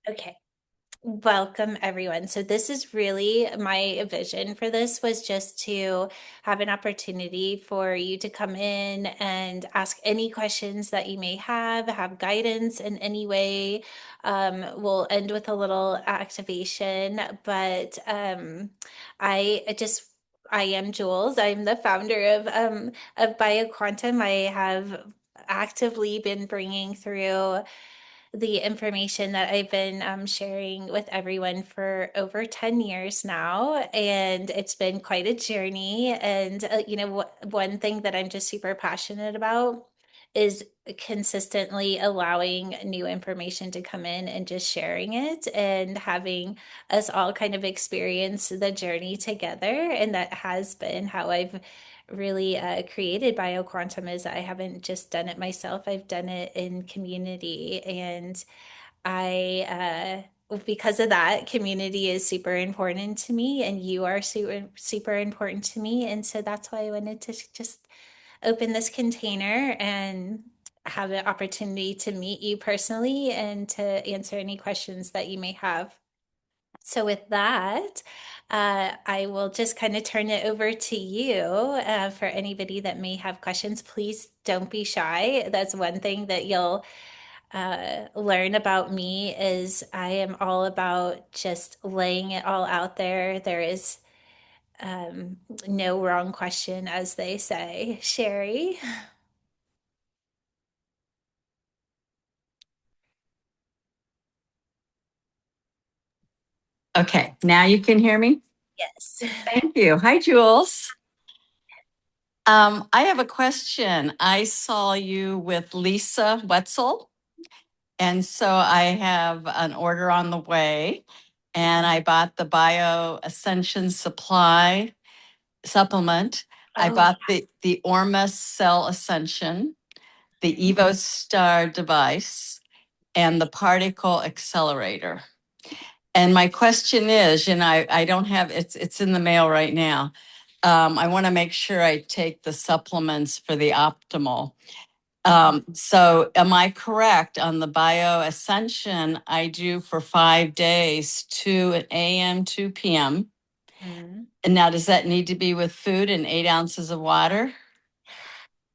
Okay, welcome everyone. So this is really my vision for this was just to have an opportunity for you to come in and ask any questions that you may have guidance in any way. We'll end with a little activation, but I just I am Jules. I'm the founder of BioQuantum. I have actively been bringing through the information that I've been sharing with everyone for over 10 years now. And it's been quite a journey. And, one thing that I'm just super passionate about is consistently allowing new information to come in and just sharing it and having us all kind of experience the journey together. And that has been how I've really created bioquantum. Is I haven't just done it myself, I've done it in community. And because of that, community is super important to me, and you are super important to me. And so that's why I wanted to just open this container and have an opportunity to meet you personally and to answer any questions that you may have. So with that, I will just kind of turn it over to you for anybody that may have questions. Please don't be shy. That's one thing that you'll learn about me is I am all about just laying it all out there. There is um, no wrong question, as they say. Sherry? Okay, now you can hear me. Yes. Thank you. Hi, Jules. I have a question. I saw you with Lisa Wetzel, and so I have an order on the way, and I bought the Bio Ascension supply supplement. I Oh, bought the ORMUS Cell Ascension, the yeah. EvoStar device, and the particle accelerator. And my question is, I don't have it's in the mail right now. I want to make sure I take the supplements for the optimal. So am I correct on the Bio Ascension? I do for 5 days, 2 a.m., 2 p.m. Mhm. And now does that need to be with food and 8 ounces of water?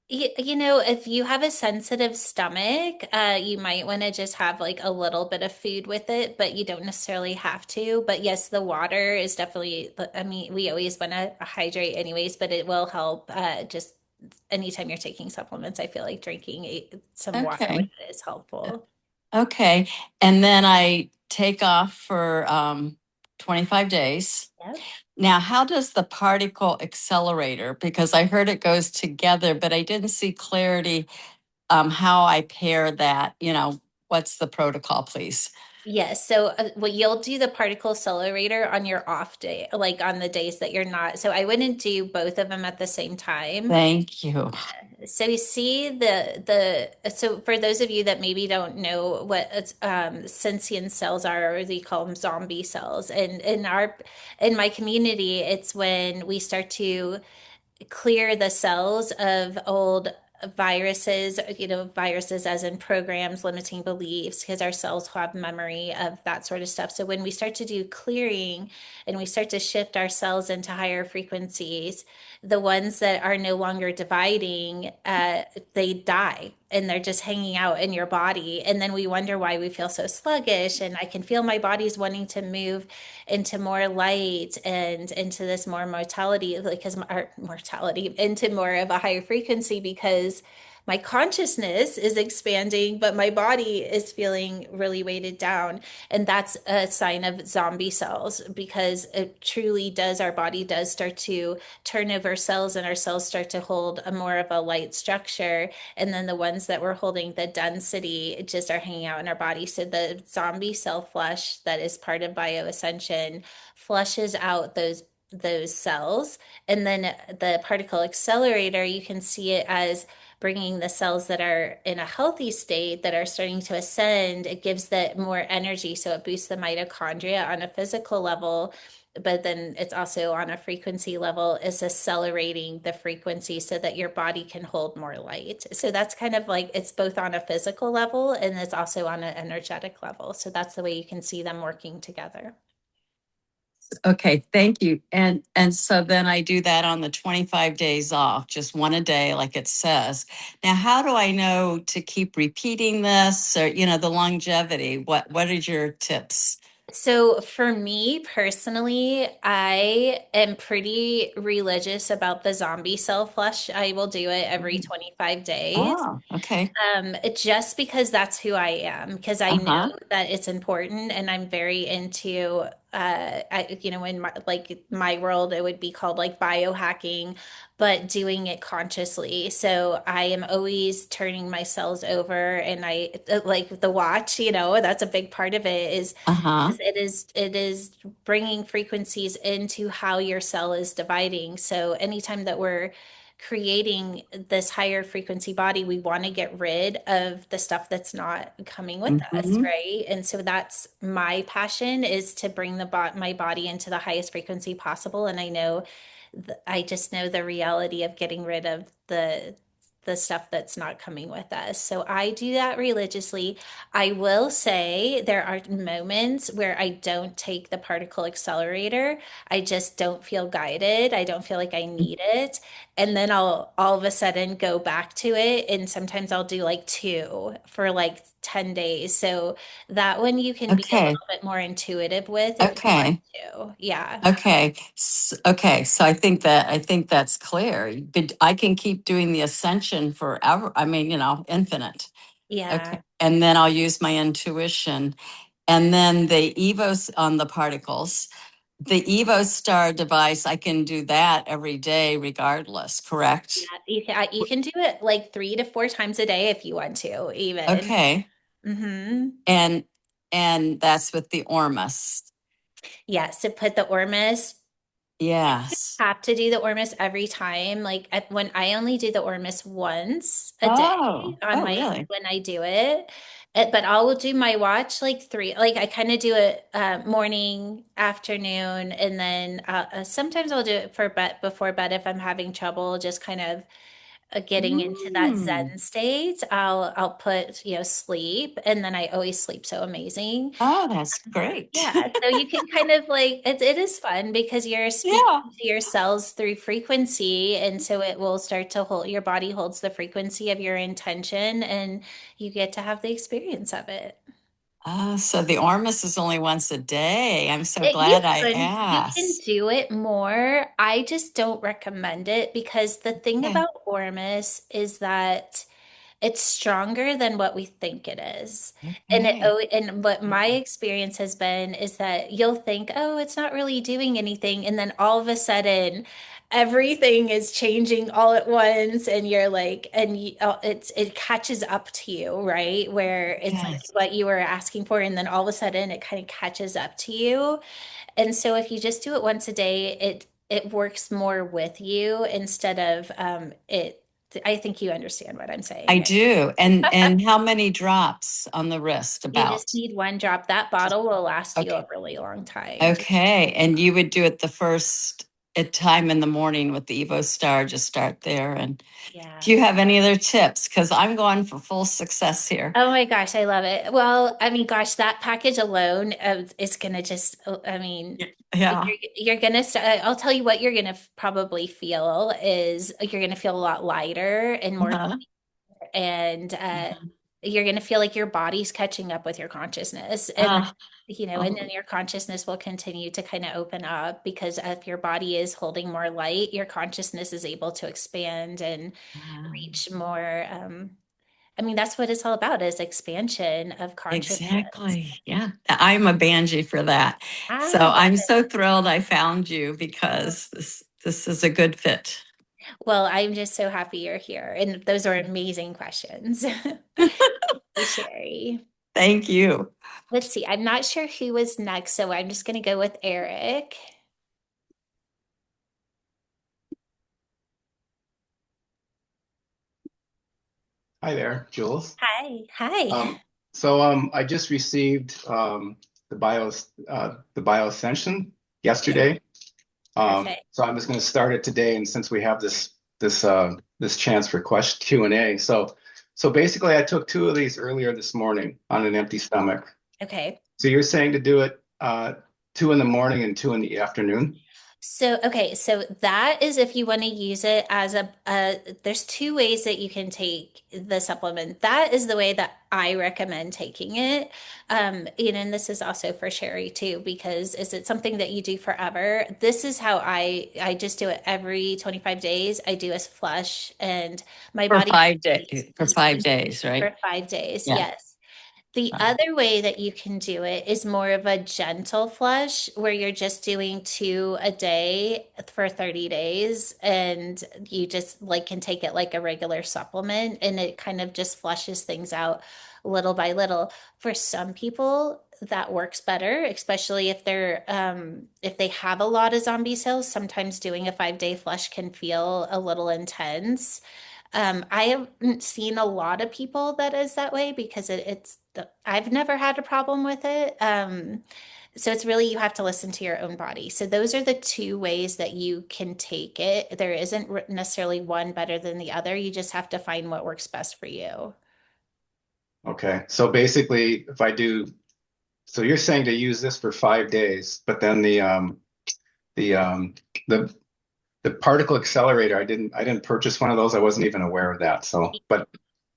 If you have a sensitive stomach, you might want to just have like a little bit of food with it, but you don't necessarily have to. But yes, the water is definitely, I mean, we always want to hydrate anyways, but it will help just anytime you're taking supplements. I feel like drinking some water with Okay. it is helpful. Okay. And then I take off for 25 days. Yep. Now, how does the particle accelerator, because I heard it goes together, but I didn't see clarity how I pair that, what's the protocol, please? Yes. So, well, you'll do the particle accelerator on your off day, like on the days that you're not. So, I wouldn't do both of them at the same time. Thank you. So you see so for those of you that maybe don't know what sentient cells are, or they call them zombie cells, and in my community, it's when we start to clear the cells of old viruses, viruses as in programs, limiting beliefs, because our cells have memory of that sort of stuff. So when we start to do clearing and we start to shift our cells into higher frequencies, the ones that are no longer dividing, they die and they're just hanging out in your body. And then we wonder why we feel so sluggish. And I can feel my body's wanting to move into more light and into this more mortality, like because our mortality into more of a higher frequency because my consciousness is expanding, but my body is feeling really weighted down. And that's a sign of zombie cells because it truly does, our body does start to turn over cells and our cells start to hold a more of a light structure. And then the ones that were holding the density just are hanging out in our body. So the zombie cell flush that is part of bioascension flushes out those cells. And then the particle accelerator, you can see it as bringing the cells that are in a healthy state that are starting to ascend. It gives that more energy, so it boosts the mitochondria on a physical level, but then it's also on a frequency level is accelerating the frequency so that your body can hold more light. So that's kind of like it's both on a physical level and it's also on an energetic level. So that's the way you can see them working together. Okay, thank you. And so then I do that on the 25 days off, just one a day, like it says. Now, how do I know to keep repeating this or, the longevity? What are your tips? So for me personally, I am pretty religious about the zombie cell flush. I will do it every Mhm. 25 days. Oh, okay. Just because that's who I am, because I know Uh-huh. that it's important and I'm very into in my world it would be called like biohacking, but doing it consciously. So I am always turning my cells over and I like the watch, that's a big part of it Uh-huh. is it is bringing frequencies into how your cell is dividing. So anytime that we're creating this higher frequency body, we want to get rid of the stuff that's not coming with us, Mm-hmm. right? And so that's my passion is to bring my body into the highest frequency possible. And I know, I just know the reality of getting rid of the stuff that's not coming with us. So I do that religiously. I will say there are moments where I don't take the particle accelerator. I just don't feel guided. I don't feel like I need it. And then I'll all of a sudden go back to it. And sometimes I'll do like two for like 10 days. So that one you can be a Okay. little bit more intuitive with if you want Okay. to. Yeah. Okay. Okay. So I think that's clear. But I can keep doing the ascension forever. I mean, infinite. Yeah. Okay. And then I'll use my intuition. And then the EVOS on the particles, the EvoStar device, I can do that every day regardless, Yeah. correct? You can do it like 3 to 4 times a day if you want to, even. Okay. Hmm. And and that's with the ORMUS. Yeah. So put the Ormus Yes. have to do the Ormus every time. Like when I only do the Ormus once a day Oh, on oh, my really? when I do it. But I'll do my watch like three. Like I kind of do it morning, afternoon, and then sometimes I'll do it for bed before bed if I'm having trouble. Just kind of getting into that Mm. Zen state. I'll put sleep, and then I always sleep so amazing. Oh, that's great. Yeah, so you can kind of like it is fun because you're Yeah. speaking to your cells through frequency, and so it will start to hold your body holds the frequency of your intention, and you get to have the experience of it. So the ORMUS is only once a day. I'm so You glad I you can asked. do it more. I just don't recommend it because the thing Okay. about Ormus is that it's stronger than what we think it is. Okay. And what my experience has been is that you'll think, oh, it's not really doing anything. And then all of a sudden, everything is changing all at once. And you're like, it catches up to you, right? Where it's like Yes. what you were asking for. And then all of a sudden it kind of catches up to you. And so if you just do it once a day, it works more with you instead of it. I think you understand what I'm I saying. do. And how many drops on the wrist You just about? need one drop. That bottle will last you Okay. a really long time. Okay. And you would do it the first at time in the morning with the EvoStar, just start there. And Yeah. do you have any other tips? Because I'm going for full success here. Oh my gosh, I love it. Well, I mean, gosh, that package alone is gonna just, I mean, Yeah. Yeah. you're gonna, I'll tell you what you're gonna probably feel is you're gonna feel a lot lighter and more Uh-huh. and you're going to feel like your body's catching up with your consciousness and Ah, and oh, then your consciousness will continue to kind of open up because if your body is holding more light your consciousness is able to expand and ah, reach more I mean that's what it's all about is expansion of consciousness. exactly. Yeah. I'm a banshee for that. So I love I'm it. so thrilled I found you because this is a good fit. Well, I'm just so happy you're here and those are amazing questions. Hey, Sherry. Thank you. Let's see. I'm not sure who was next, so I'm just going to go with Eric. Hi there, Jules. Hi. Hi. Um, I just received the Bio Ascension Yeah, yesterday. perfect. So I'm just going to start it today, and since we have this chance for question Q&A, so basically I took two of these earlier this morning on an empty stomach. Okay. So you're saying to do it two in the morning and two in the afternoon? So that is if you want to use it as there's two ways that you can take the supplement. That is the way that I recommend taking it. And this is also for Sherry too, because is it something that you do forever? This is how I just do it every 25 days. I do a flush and my For body 5 days, needs for 5 days, right? for 5 days. Yeah. Yes. The Uh, other way that you can do it is more of a gentle flush where you're just doing two a day for 30 days and you just like can take it like a regular supplement and it kind of just flushes things out little by little. For some people, that works better, especially if they have a lot of zombie cells. Sometimes doing a 5 day flush can feel a little intense. I haven't seen a lot of people that is that way because I've never had a problem with it. So it's really you have to listen to your own body. So those are the two ways that you can take it. There isn't necessarily one better than the other. You just have to find what works best for you. Okay. So basically, if I do, so you're saying to use this for 5 days, but then the the the particle accelerator, I didn't purchase one of those. I wasn't even aware of that. So,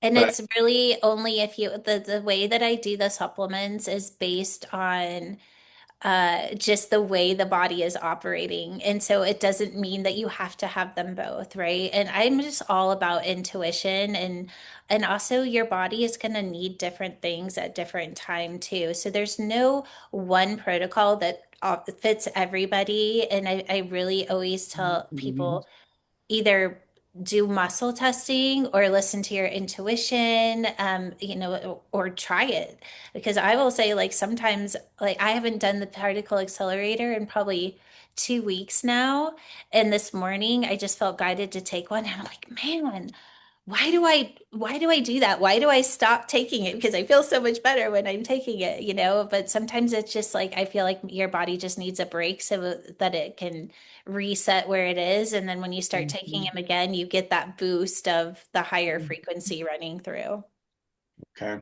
And but it's really only if the way that I do the supplements is based on just the way the body is operating. And so it doesn't mean that you have to have them both, right? And I'm just all about intuition and also your body is going to need different things at different time too. So there's no one protocol that fits everybody. And I really always tell people either do muscle testing or listen to your intuition, or try it. Because I will say, like, sometimes, like, I haven't done the particle accelerator in probably 2 weeks now. And this morning, I just felt guided to take one. And I'm like, man, why do I do that? Why do I stop taking it? Because I feel so much better when I'm taking it. But sometimes it's just like I feel like your body just needs a break so that it can reset where it is. And then when you start taking them again, you get that boost of the higher frequency running through. okay.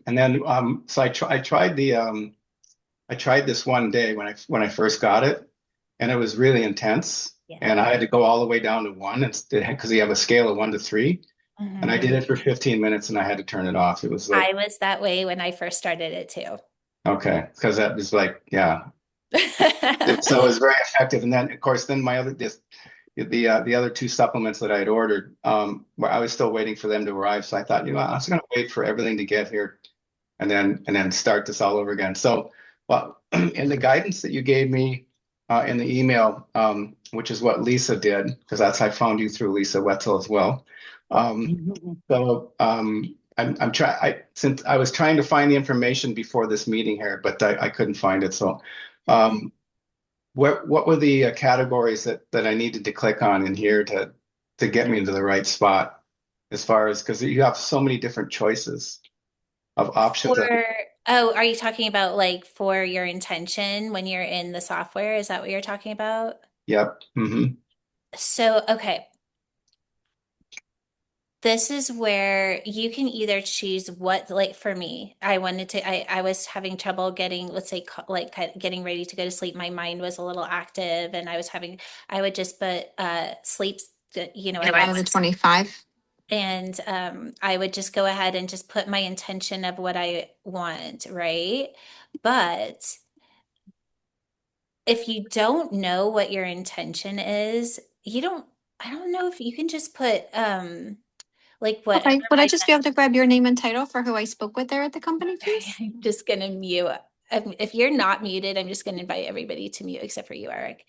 And then so I tried this one day when I first got it, and it was really intense. And I Yeah. had to go all the way down to one because you have a scale of 1 to 3. And I did Mhm. it for 15 minutes and I had to turn it off. It was like, I was that way when I first started it too. okay, because that was like, yeah. So it was very effective. And then, of course, then the other two supplements that I had ordered, where I was still waiting for them to arrive. So I thought, I'm just going to wait for everything to get here and then start this all over again. So, well, in the guidance that you gave me in the email, which is what Lisa did, because that's I found you through Lisa Wetzel as well. Um, I'm trying. Since I was trying to find the information before this meeting here, but I couldn't find it. So, um, what were the categories that I needed to click on in here to get me into the right spot as far as because you have so many different choices of options. Are you talking about like for your intention when you're in the software? Is that what you're talking about? Yep. So, okay. This is where you can either choose what, like for me, I was having trouble getting, let's say, getting ready to go to sleep. My mind was a little active and I would just put sleep, I Out of write the 25. and I would just go ahead and just put my intention of what I want, right? But if you don't know what your intention is, I don't know if you can just put like whatever Okay. Would I my just be able to grab your name and title for who I spoke with there at the company, please? I'm just gonna mute. If you're not muted, I'm just gonna invite everybody to mute except for you, Eric.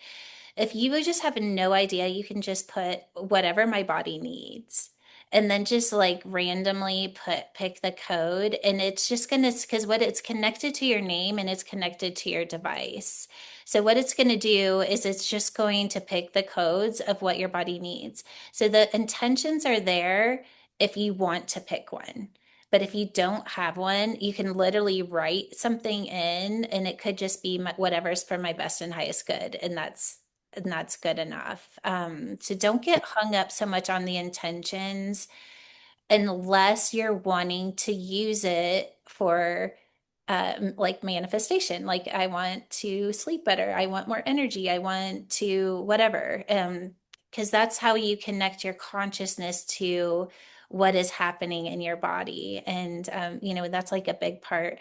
If you would just have no idea, you can just put whatever my body needs. And then just like randomly pick the code. And it's just gonna, because what it's connected to your name and it's connected to your device. So what it's gonna do is it's just going to pick the codes of what your body needs. So the intentions are there if you want to pick one. But if you don't have one, you can literally write something in, and it could just be whatever's for my best and highest good, and that's good enough. So don't get hung up so much on the intentions unless you're wanting to use it for like manifestation. Like I want to sleep better, I want more energy, I want to whatever. Because that's how you connect your consciousness to what is happening in your body. And that's like a big part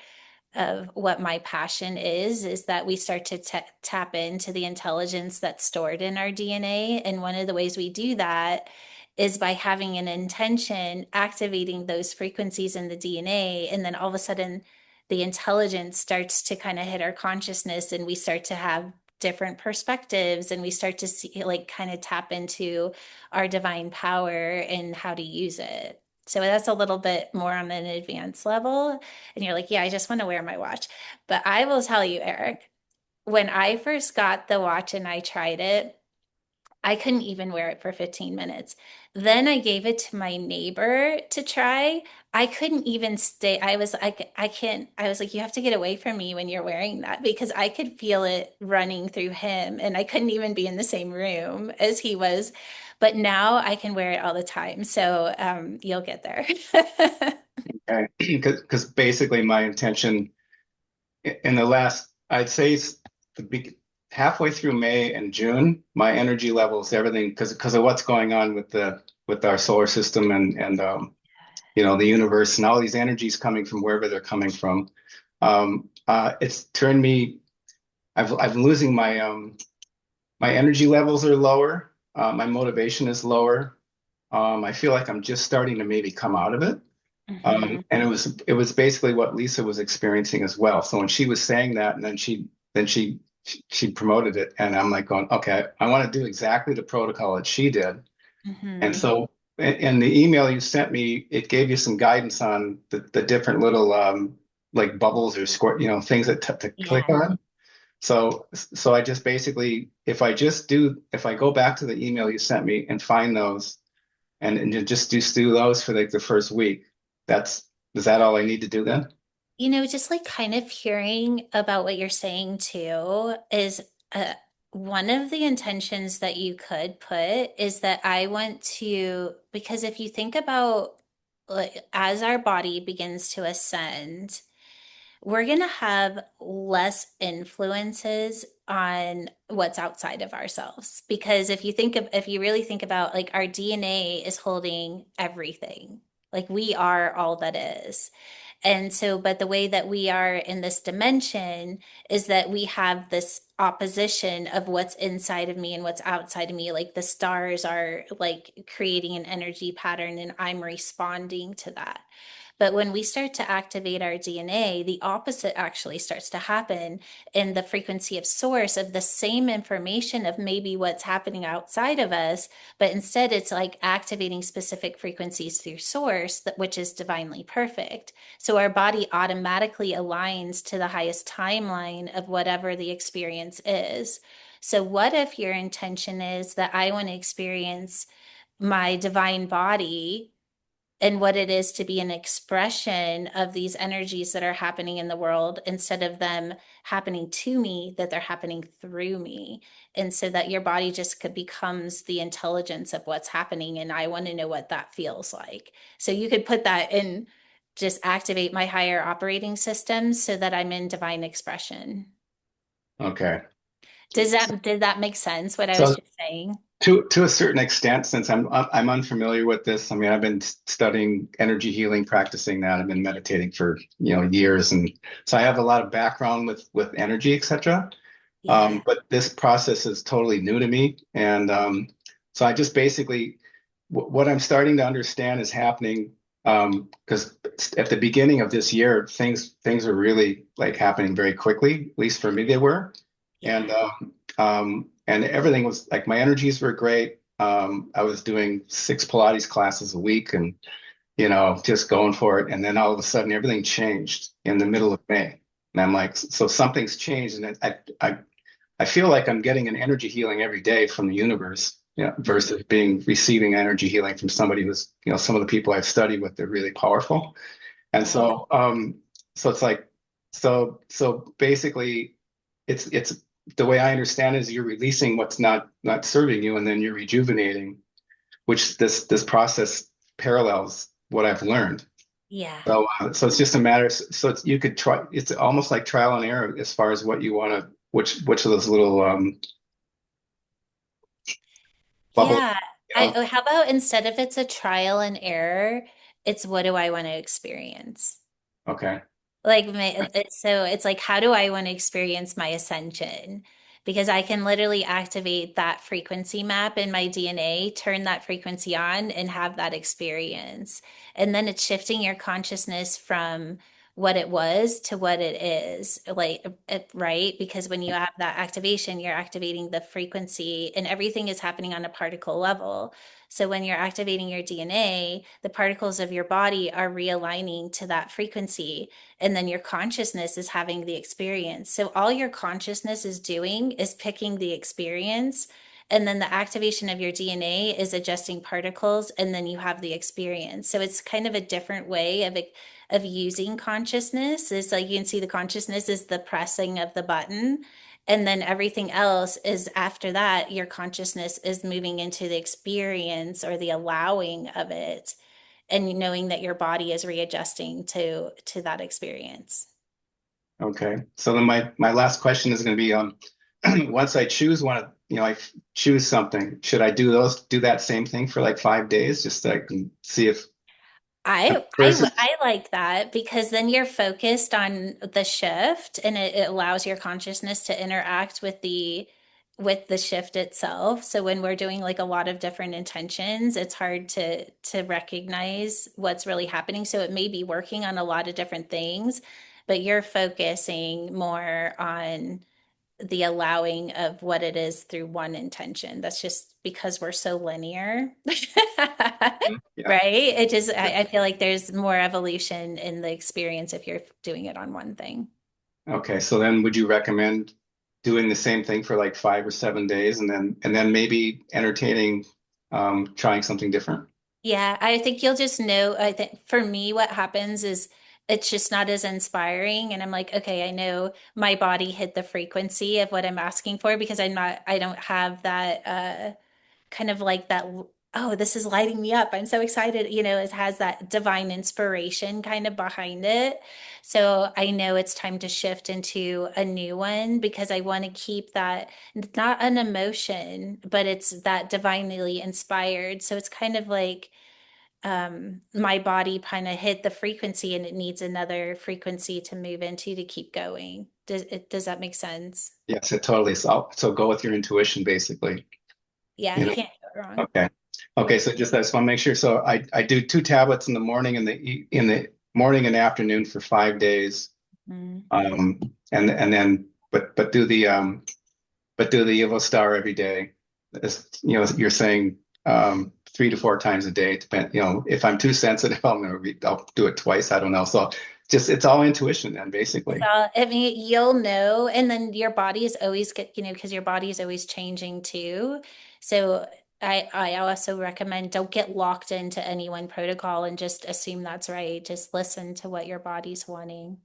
of what my passion is that we start to tap into the intelligence that's stored in our DNA. And one of the ways we do that is by having an intention, activating those frequencies in the DNA. And then all of a sudden, the intelligence starts to kind of hit our consciousness, and we start to have different perspectives, and we start to see, like, kind of tap into our divine power and how to use it. So that's a little bit more on an advanced level. And you're like, yeah, I just want to wear my watch. But I will tell you, Eric, when I first got the watch and I tried it, I couldn't even wear it for 15 minutes. Then I gave it to my neighbor to try. I couldn't even stay. I was like, I can't. I was like, you have to get away from me when you're wearing that, because I could feel it running through him, and I couldn't even be in the same room as he was. But now I can wear it all the time. So you'll get there. Okay. Because basically my intention in the last, I'd say halfway through May and June, my energy levels, everything, because of what's going on with our solar system and the universe and all these energies coming from wherever they're coming from. It's turned me. I'm losing my energy levels are lower. My motivation is lower. I feel like I'm just starting to maybe come out of it. Mhm. And it was basically what Lisa was experiencing as well. So when she was saying that, and then she promoted it, and I'm like going, okay, I want to do exactly the protocol that she did. And Mhm. so in the email you sent me, it gave you some guidance on the different little like bubbles or squirt, things that to click Yeah. on. So I just basically, if I go back to the email you sent me and find those and just do those for like the first week, that's is that all I need to do then? Just like kind of hearing about what you're saying too is uh, one of the intentions that you could put is that I want to, because if you think about, like, as our body begins to ascend, we're going to have less influences on what's outside of ourselves. Because if you really think about, like, our DNA is holding everything, like we are all that is. And so, but the way that we are in this dimension is that we have this opposition of what's inside of me and what's outside of me. Like the stars are like creating an energy pattern, and I'm responding to that. But when we start to activate our DNA, the opposite actually starts to happen in the frequency of source of the same information of maybe what's happening outside of us, but instead it's like activating specific frequencies through source, which is divinely perfect. So our body automatically aligns to the highest timeline of whatever the experience is. So, what if your intention is that I want to experience my divine body and what it is to be an expression of these energies that are happening in the world, instead of them happening to me, that they're happening through me? And so that your body just becomes the intelligence of what's happening. And I want to know what that feels like. So you could put that in, just activate my higher operating systems so that I'm in divine expression. Okay. Did that make sense, what I was So just saying? to a certain extent, since I'm unfamiliar with this, I mean, I've been studying energy healing, practicing that. I've been meditating for years, and so I have a lot of background with energy, etc. Yeah. But this process is totally new to me, and so I just basically what I'm starting to understand is happening because at the beginning of this year, things are really like happening very quickly. At least for me, they were, and Yeah. and everything was like my energies were great. I was doing 6 Pilates classes a week, and just going for it. And then all of a sudden, everything changed in the middle of May, and I'm like, so something's changed, and I feel like I'm getting an energy healing every day from the universe. Yeah, versus receiving energy healing from somebody who's, some of the people I've studied with, they're really powerful. And Right. so it's like, so basically it's the way I understand it is you're releasing what's not serving you, and then you're rejuvenating, which this process parallels what I've learned. Yeah. So it's just a matter. So you could try. It's almost like trial and error as far as what you want to, which of those little bubbles. Yeah. How about instead of it's a trial and error, it's what do I want to experience? Okay. Like it's like how do I want to experience my ascension? Because I can literally activate that frequency map in my DNA, turn that frequency on and have that experience. And then it's shifting your consciousness from what it was to what it is, right? Because when you have that activation, you're activating the frequency and everything is happening on a particle level. So when you're activating your DNA, the particles of your body are realigning to that frequency, and then your consciousness is having the experience. So all your consciousness is doing is picking the experience, and then the activation of your DNA is adjusting particles, and then you have the experience. So it's kind of a different way of using consciousness. Is like you can see the consciousness is the pressing of the button, and then everything else is after that, your consciousness is moving into the experience or the allowing of it, and knowing that your body is readjusting to that experience. Okay. So then my last question is going to be once I choose one, I choose something. Should I do that same thing for like 5 days just so I can see if versus I like that because then you're focused on the shift, and it allows your consciousness to interact with the shift itself. So when we're doing like a lot of different intentions, it's hard to recognize what's really happening. So it may be working on a lot of different things, but you're focusing more on the allowing of what it is through one intention. That's just because we're so linear. yeah. Right? I feel like there's more evolution in the experience if you're doing it on one thing. Okay. So then would you recommend doing the same thing for like 5 or 7 days and then maybe entertaining trying something different? Yeah, I think you'll just know. I think for me, what happens is it's just not as inspiring. And I'm like, okay, I know my body hit the frequency of what I'm asking for because I don't have that kind of like that, oh, this is lighting me up. I'm so excited. It has that divine inspiration kind of behind it. So I know it's time to shift into a new one because I want to keep that, not an emotion, but it's that divinely inspired. So it's kind of like my body kind of hit the frequency and it needs another frequency to move into to keep going. Does that make sense? Yes, it totally. So go with your intuition, basically. Yeah, You you know. can't go wrong. Okay. Yeah. Okay. So I just want to make sure. So I do 2 tablets in the morning and in the morning and afternoon for 5 days. Mm. Um, and then but do the EvoStar every day. You're saying 3 to 4 times a day. If I'm too sensitive, I'll do it twice. I don't know. So just it's all intuition then, basically. So, I mean, you'll know, and then your body is always get, because your body is always changing too. So I also recommend don't get locked into any one protocol and just assume that's right. Just listen to what your body's wanting.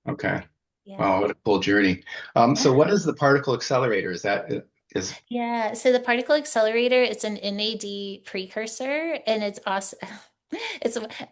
Okay. Yeah. Wow, what a cool journey. So what is the particle accelerator? Is Yeah, so the particle accelerator, it's an NAD precursor, and it's awesome.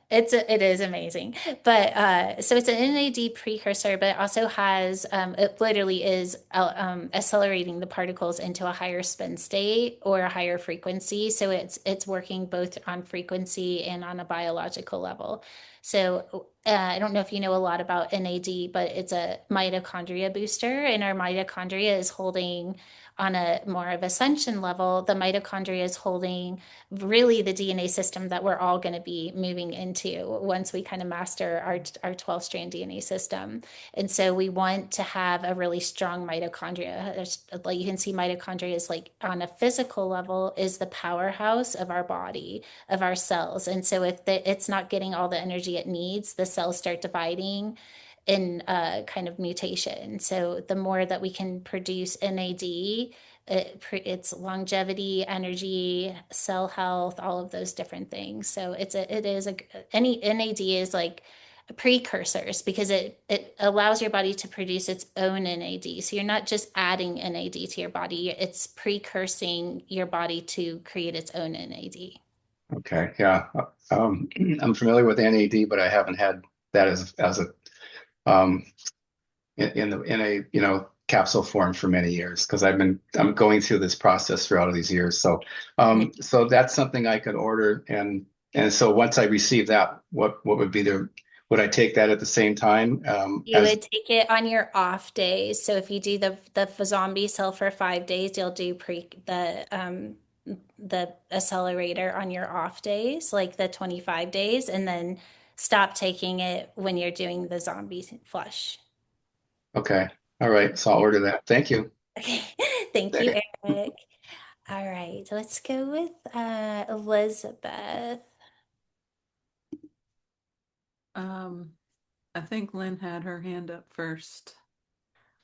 It's it is amazing. But so it's an NAD precursor, but it also has it literally is accelerating the particles into a higher spin state or a higher frequency. So it's working both on frequency and on a biological level. So I don't know if you know a lot about NAD, but it's a mitochondria booster, and our mitochondria is holding on a more of ascension level, the mitochondria is holding really the DNA system that we're all going to be moving into once we kind of master our 12 strand DNA system. And so we want to have a really strong mitochondria. Like you can see mitochondria is like on a physical level is the powerhouse of our body, of our cells. And so if it's not getting all the energy it needs, the cells start dividing in kind of mutation. So the more that we can produce NAD, It's longevity, energy, cell health, all of those different things. So it is any NAD is like precursors because it allows your body to produce its own NAD. So you're not just adding NAD to your body, it's precursing your body to create its own NAD. Okay, yeah. I'm familiar with NAD, but I haven't had that as a um, in a capsule form for many years because I'm going through this process throughout all these years. So so that's something I could order and so once I receive that, what would be would I take that at the same time You as would take it on your off days. So if you do the zombie cell for 5 days, you'll do pre the accelerator on your off days, like the 25 days, and then stop taking it when you're doing the zombie flush. okay. All right, so I'll order that. Thank you. Okay. Thank you, Eric. All right, let's go with Elizabeth. Um, I think Lynn had her hand up first.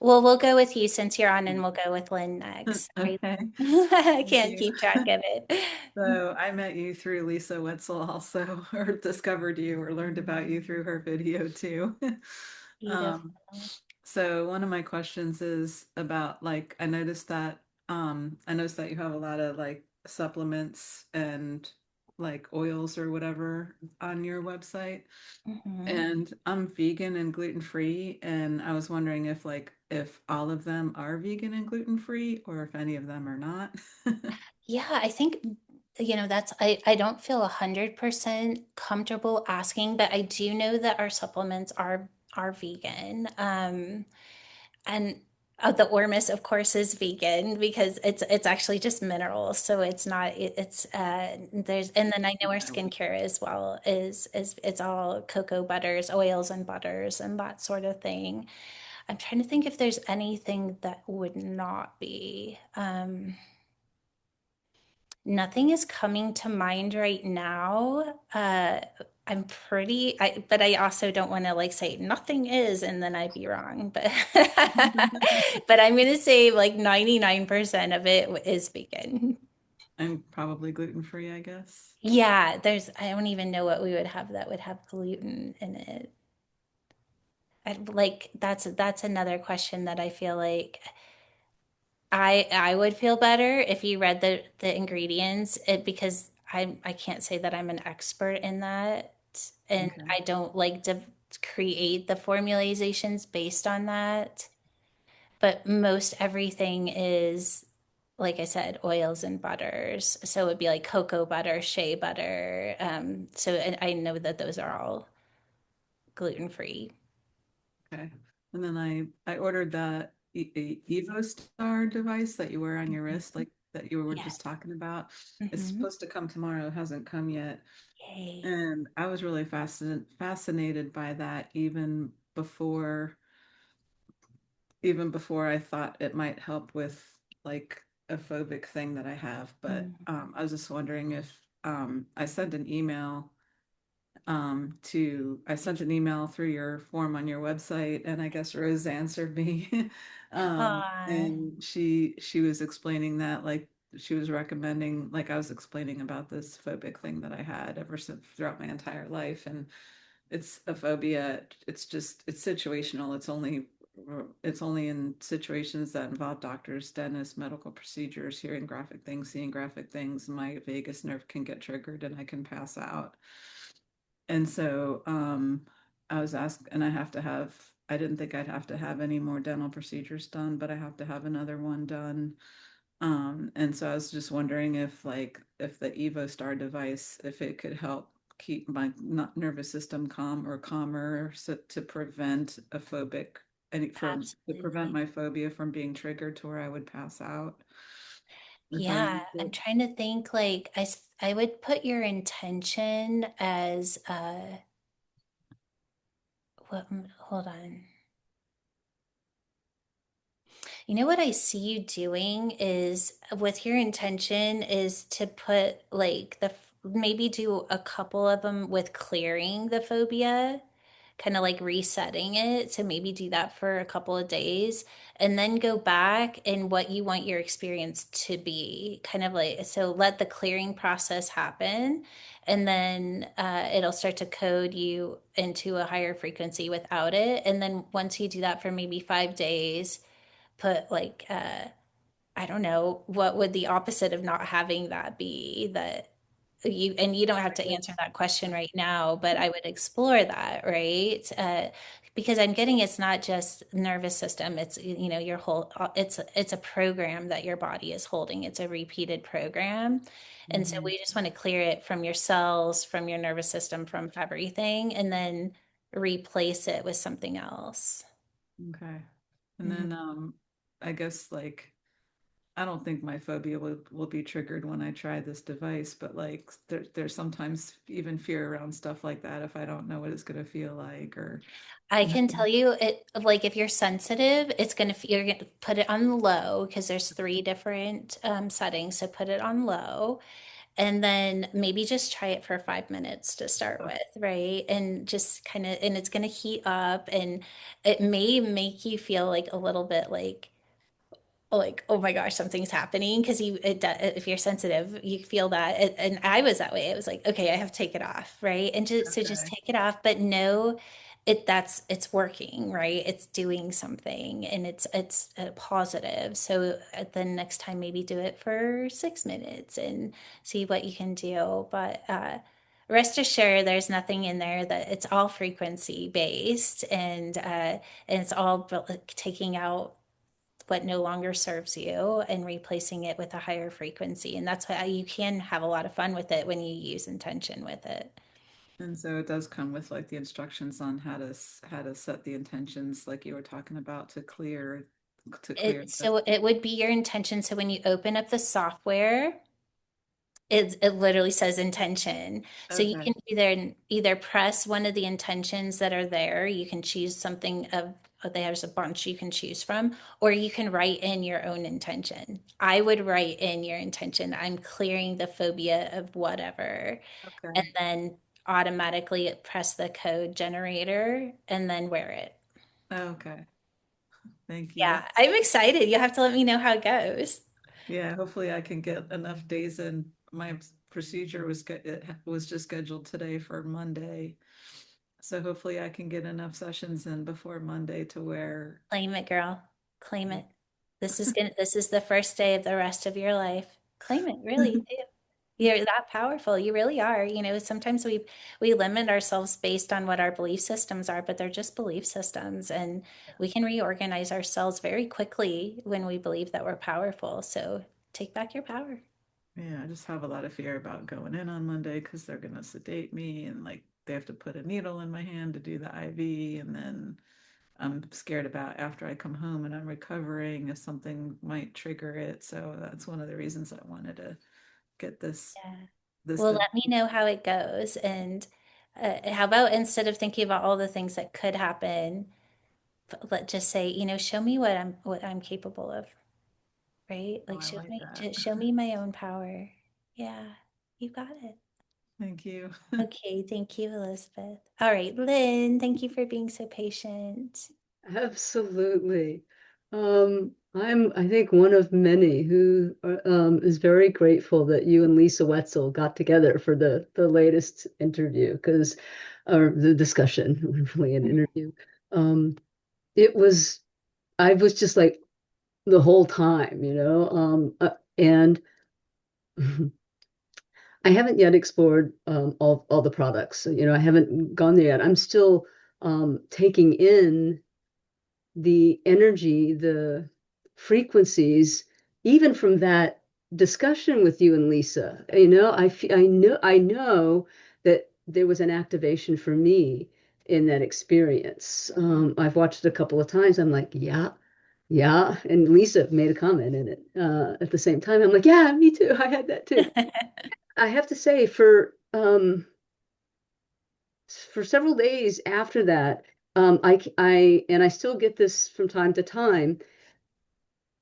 Well, we'll go with you since you're on, and we'll go with Lynn next. Right? Okay, I thank can't you. keep track of it. So I met you through Lisa Wetzel also, or discovered you or learned about you through her video too. Um, Beautiful. so one of my questions is about like I noticed that you have a lot of like supplements and like oils or whatever on your website. Mhm. And I'm vegan and gluten free, and I was wondering if all of them are vegan and gluten free or if any of them are not. Yeah, I think, that's I don't feel 100% comfortable asking, but I do know that our supplements are vegan. And the Ormus, of course, is vegan because it's actually just minerals, so it's not it's there's and then I know our skincare as well is it's all cocoa butters, oils and butters and that sort of thing. I'm trying to think if there's anything that would not be. Nothing is coming to mind right now. But I also don't want to like say nothing is and then I'd be wrong. But but I'm gonna say like 99% of it is vegan. And probably gluten free, I guess. Yeah, I don't even know what we would have that would have gluten in it. Like that's another question that I feel like I would feel better if you read the ingredients because I can't say that I'm an expert in that and Okay. I don't like to create the formulations based on that. But most everything is, like I said, oils and butters. So it would be like cocoa butter, shea butter. So and I know that those are all gluten free. Okay. And then I ordered that EvoStar device that you wear on your wrist, like that you were just Yes. talking about. It's Hmm. supposed to come tomorrow. It hasn't come yet. Yay. And I was really fascinated by that even before I thought it might help with like a phobic thing that I have. But Mm. I was just wondering if I sent an email I sent an email through your form on your website, and I guess Rose answered me. Aw. And she was explaining that like she was recommending like I was explaining about this phobic thing that I had ever since throughout my entire life. And it's a phobia. It's situational. It's only in situations that involve doctors, dentists, medical procedures, hearing graphic things, seeing graphic things. My vagus nerve can get triggered and I can pass out. And so I was asked, and I didn't think I'd have to have any more dental procedures done, but I have to have another one done. And so I was just wondering if the EvoStar device, if it could help keep my nervous system calm or calmer so, to prevent a phobic, to prevent Absolutely. my phobia from being triggered to where I would pass out. If I Yeah, used I'm it. trying to think like I would put your intention as hold on. You know what I see you doing is with your intention is to put like maybe do a couple of them with clearing the phobia kind of like resetting it. So maybe do that for a couple of days and then go back and what you want your experience to be. Kind of like, so let the clearing process happen and then it'll start to code you into a higher frequency without it. And then once you do that for maybe 5 days, put like, I don't know, what would the opposite of not having that be? That you, and you don't have to answer that question right now, but I would explore that, right? Because I'm getting it's not just nervous system, it's, you know, your whole, it's a program that your body is holding. It's a repeated program. And so Mhm. we just want to clear it from your cells, from your nervous system, from everything, and then replace it with something else. Okay. And Mhm. then I guess like I don't think my phobia will be triggered when I try this device, but like there's sometimes even fear around stuff like that if I don't know what it's gonna feel like or I you know. can tell you it like if you're sensitive, it's gonna you're gonna put it on low because there's three different settings. So put it on low and then maybe just try it for 5 minutes to start with, right? And just kind of and it's gonna heat up and it may make you feel like a little bit like oh my gosh something's happening because if you're sensitive you feel that and I was that way. It was like okay I have to take it off, right? And just Okay. take it off but know it's working, right? It's doing something and it's positive. So the next time maybe do it for 6 minutes and see what you can do. But rest assured there's nothing in there that it's all frequency based and it's all taking out what no longer serves you and replacing it with a higher frequency. And that's why you can have a lot of fun with it when you use intention with it. And so it does come with like the instructions on how to set the intentions like you were talking about to clear the So it would be your intention. So when you open up the software, it literally says intention. So you okay. can either press one of the intentions that are there. You can choose something of there's a bunch you can choose from, or you can write in your own intention. I would write in your intention. I'm clearing the phobia of whatever, and Okay. then automatically press the code generator and then wear it. Okay. Thank you. Yeah, I'm excited. You'll have to let me know how it goes. Yeah, hopefully I can get enough days in. My procedure it was just scheduled today for Monday. So hopefully I can get enough sessions in before Monday to where Claim it, girl. Claim it. This is the first day of the rest of your life. Claim it, really do. You're that powerful. You really are. You know, sometimes we limit ourselves based on what our belief systems are, but they're just belief systems and we can reorganize ourselves very quickly when we believe that we're powerful. So take back your power. yeah, I just have a lot of fear about going in on Monday because they're gonna sedate me and like they have to put a needle in my hand to do the IV and then I'm scared about after I come home and I'm recovering if something might trigger it. So that's one of the reasons I wanted to get Yeah. this Well, device. let me know how it goes. And how about instead of thinking about all the things that could happen, let's just say, you know, show me what I'm capable of, right? Oh, Like I like that. just show me my own power. Yeah, you got it. Thank you. Okay, thank you, Elizabeth. All right, Lynn, thank you for being so patient. Absolutely. I think, one of many who is very grateful that you and Lisa Wetzel got together for the latest interview, because, or the discussion, really an interview. Um, it was, I was just like the whole time, and I haven't yet explored all the products. I haven't gone there yet. I'm still taking in the energy, the frequencies, even from that discussion with you and Lisa. I know that there was an activation for me in that experience. I've watched it a couple of times. I'm like, yeah, yeah. And Lisa made a comment in it at the same time. I'm like, yeah, me too. I had that too. I have to say, for several days after that, and I still get this from time to time.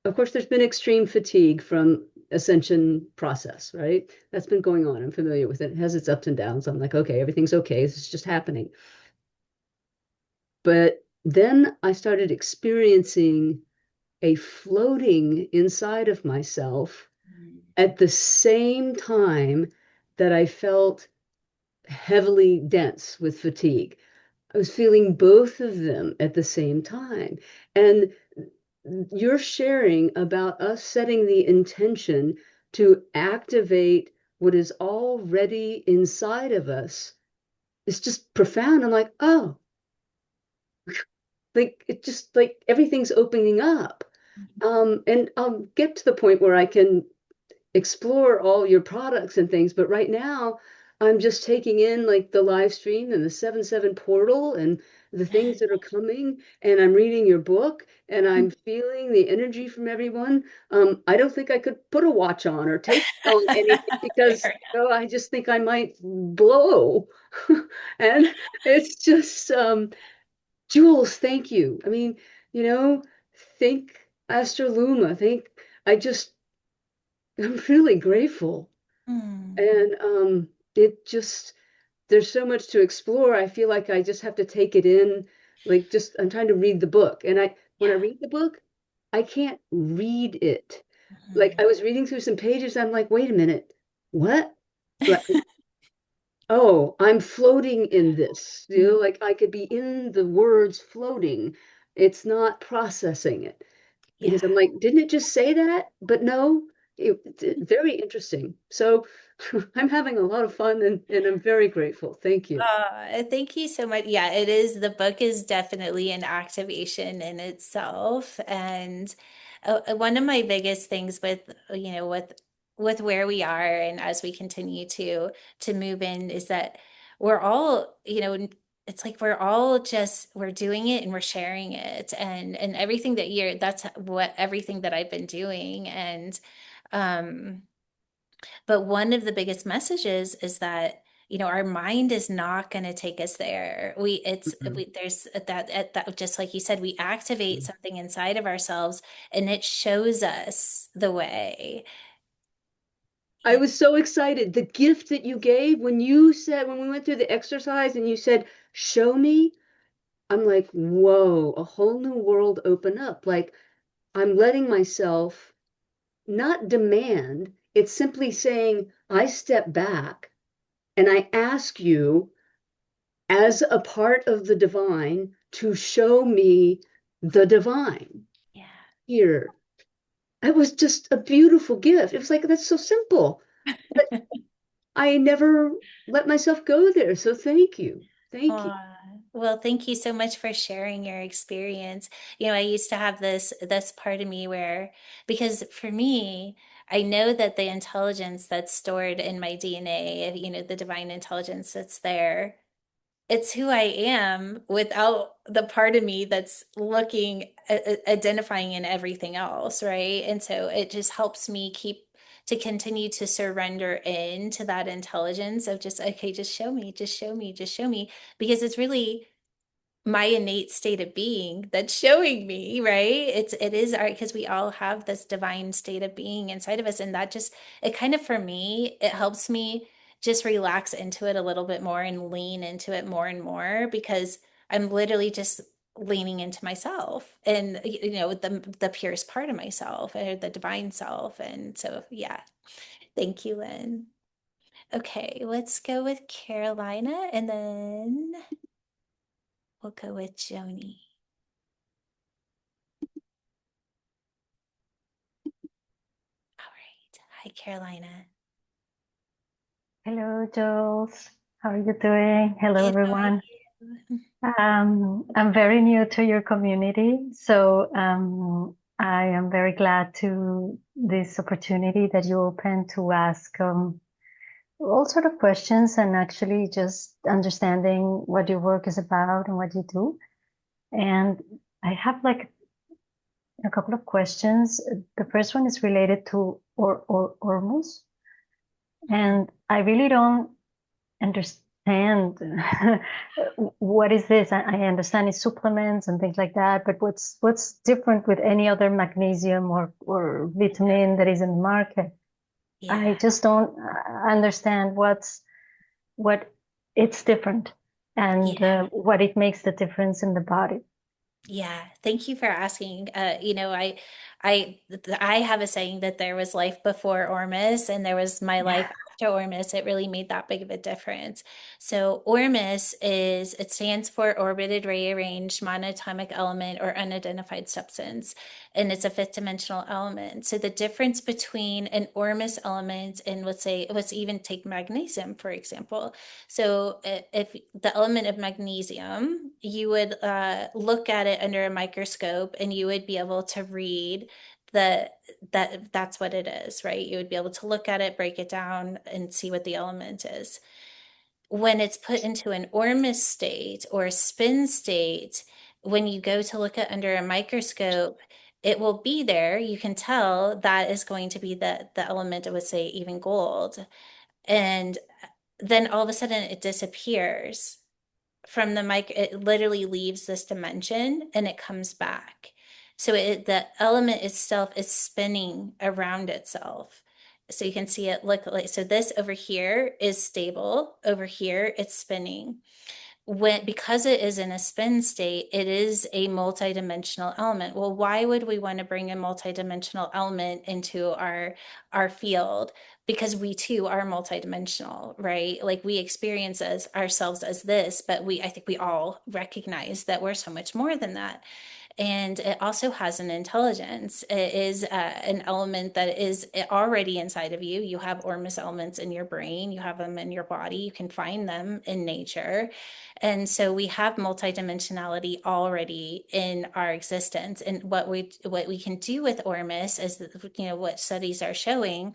Of course, there's been extreme fatigue from Ascension process, right? That's been going on. I'm familiar with it. It has its ups and downs. I'm like, okay, everything's okay. This is just happening. But then I started experiencing a floating inside of myself at the same time that I felt heavily dense with fatigue. I was feeling both of them at the same time. And you're sharing about us setting the intention to activate what is already inside of us. It's just profound. I'm like, oh, like it just like everything's opening up. And I'll get to the point where I can explore all your products and things, but right now I'm just taking in like the live stream and the 7/7 portal and the things that are coming, and I'm reading your book and I'm feeling the energy from everyone. I don't think I could put a watch on or take on anything because Fair I just think I might blow. And it's just Jules, thank you. I mean, you know, think Astor Luma, think I just I'm really grateful. enough. And it just, there's so much to explore. I feel like I just have to take it in. Like, just, I'm trying to read the book. And when I Yeah. read the book, I can't read it. Like, Mhm. I was reading through some pages. I'm like, wait a minute. What? Like, oh, I'm floating in this. Like I could be in the words floating. It's not processing it because Yeah. I'm like, didn't it just say that? But no, very interesting. So I'm having a lot of fun and I'm very grateful. Thank you. Thank you so much. Yeah, it is. The book is definitely an activation in itself. And one of my biggest things with, with where we are and as we continue to move in is that we're all, it's like we're all just we're doing it and we're sharing it and everything that that's what everything that I've been doing. And um but one of the biggest messages is that, our mind is not going to take us there. Mhm. There's that, just like you said, we activate something inside of ourselves and it shows us the way. I Yeah. was so excited. The gift that you gave when you said, when we went through the exercise and you said, show me, I'm like, whoa, a whole new world open up. Like I'm letting myself not demand, it's simply saying, I step back and I ask you, as a part of the divine, to show me the divine Yeah. here. It was just a beautiful gift. It was like, that's so simple. But I never let myself go there. So thank you. Thank you. Aw, well, thank you so much for sharing your experience. I used to have this part of me where, because for me, I know that the intelligence that's stored in my DNA, the divine intelligence that's there, it's who I am without the part of me that's looking, identifying in everything else, right? And so it just helps me to continue to surrender into that intelligence of just, okay, just show me, just show me, just show me, because it's really my innate state of being that's showing me, right? It is our, because we all have this divine state of being inside of us. And that just, it kind of, for me, it helps me just relax into it a little bit more and lean into it more and more, because I'm literally just leaning into myself and, the purest part of myself or the divine self. And so, yeah, thank you, Lynn. Okay, let's go with Carolina and then we'll go with Joni. All right. Hi, Carolina. Hello, Jules. How are you doing? Hello, Good. How everyone. are you? I'm very new to your community, so I am very glad to this opportunity that you open to ask all sort of questions and actually just understanding what your work is about and what you do. And I have like a couple of questions. The first one is related to ORMUS, and I really don't understand what is this. I understand it's supplements and things like that, but what's different with any other magnesium or vitamin that is in the market? I Yeah. just don't understand what it's different. and what it makes the difference in the body. Yeah, thank you for asking. I have a saying that there was life before ORMUS and there was my life after ORMUS. It really made that big of a difference. So ORMUS it stands for orbited rearranged monatomic element or unidentified substance, and it's a fifth dimensional element. So the difference between an ORMUS element and let's even take magnesium, for example. So if the element of magnesium, you would look at it under a microscope and you would be able to read that's what it is, right? You would be able to look at it, break it down, and see what the element is. When it's put into an ORMUS state or a spin state, when you go to look at under a microscope, it will be there. You can tell that is going to be the element, I would say, even gold. And then all of a sudden it disappears from the mic. It literally leaves this dimension and it comes back. So the element itself is spinning around itself. So you can see it look like, so this over here is stable. Over here, it's spinning. Because it is in a spin state, it is a multidimensional element. Well, why would we want to bring a multidimensional element into our field? Because we too are multidimensional, right? Like we experience ourselves as this, but I think we all recognize that we're so much more than that. And it also has an intelligence. It is an element that is already inside of you. You have ORMUS elements in your brain, you have them in your body, you can find them in nature. And so we have multidimensionality already in our existence. And what we can do with ORMUS is, what studies are showing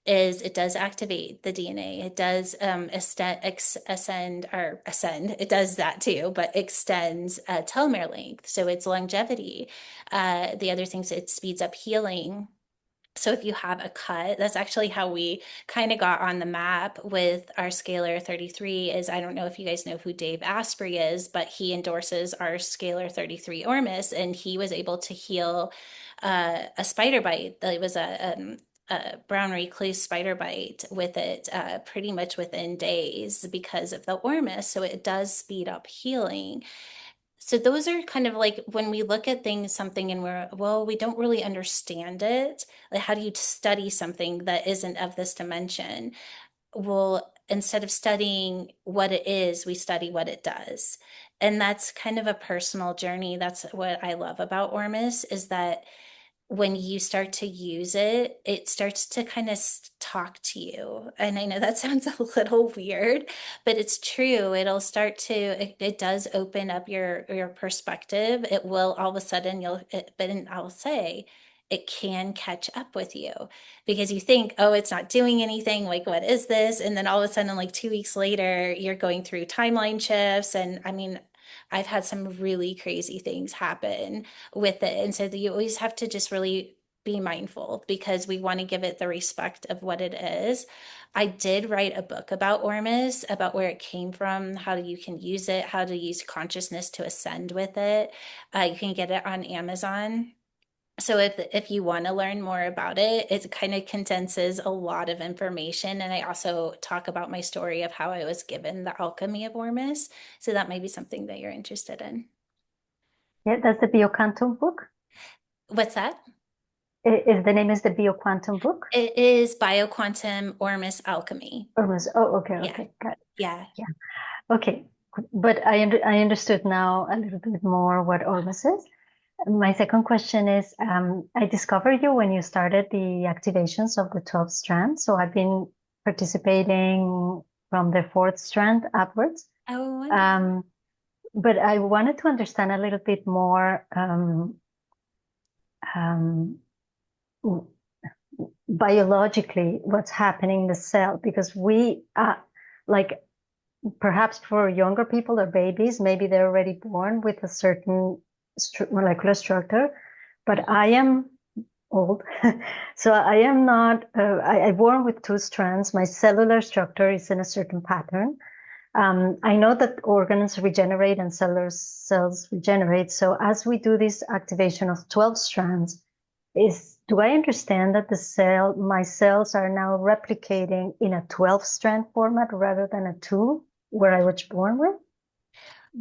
is it does activate the DNA. It does ascend. It does that too, but extends telomere length. So it's longevity. The other things, it speeds up healing. So if you have a cut, that's actually how we kind of got on the map with our scalar 33 is, I don't know if you guys know who Dave Asprey is, but he endorses our scalar 33 ORMUS, and he was able to heal a spider bite. It was a brown recluse spider bite with it pretty much within days because of the ORMUS. So it does speed up healing. So those are kind of like when we look at something and we don't really understand it. Like, how do you study something that isn't of this dimension? Well, instead of studying what it is, we study what it does. And that's kind of a personal journey. That's what I love about ORMUS, is that when you start to use it, it starts to kind of talk to you. And I know that sounds a little weird, but it's true. It does open up your perspective. It will all of a sudden but I'll say it can catch up with you because you think, oh, it's not doing anything. Like, what is this? And then all of a sudden, like 2 weeks later, you're going through timeline shifts. And I mean, I've had some really crazy things happen with it. And so you always have to just really be mindful because we want to give it the respect of what it is. I did write a book about ORMUS, about where it came from, how you can use it, how to use consciousness to ascend with it. You can get it on Amazon. So if you want to learn more about it, it kind of condenses a lot of information. And I also talk about my story of how I was given the alchemy of ORMUS. So that might be something that you're interested in. Yeah, that's the BioQuantum book. What's that? Is the name is the BioQuantum book? It is BioQuantum ORMUS Alchemy. ORMUS. Oh, okay, Yeah. okay, got it. Yeah. Yeah. Okay, but I understood now a little bit more what ORMUS is. My second question is, I discovered you when you started the activations of the 12th strand. So I've been participating from the 4th strand upwards. Oh, wonderful. But I wanted to understand a little bit more biologically what's happening in the cell, because we like perhaps for younger people or babies, maybe they're already born with a certain molecular structure, but I am old, so I am not. I born with 2 strands. My cellular structure is in a certain pattern. I know that organs regenerate and cells regenerate. So as we do this activation of 12 strands, do I understand that my cells are now replicating in a 12 strand format rather than a 2 where I was born with?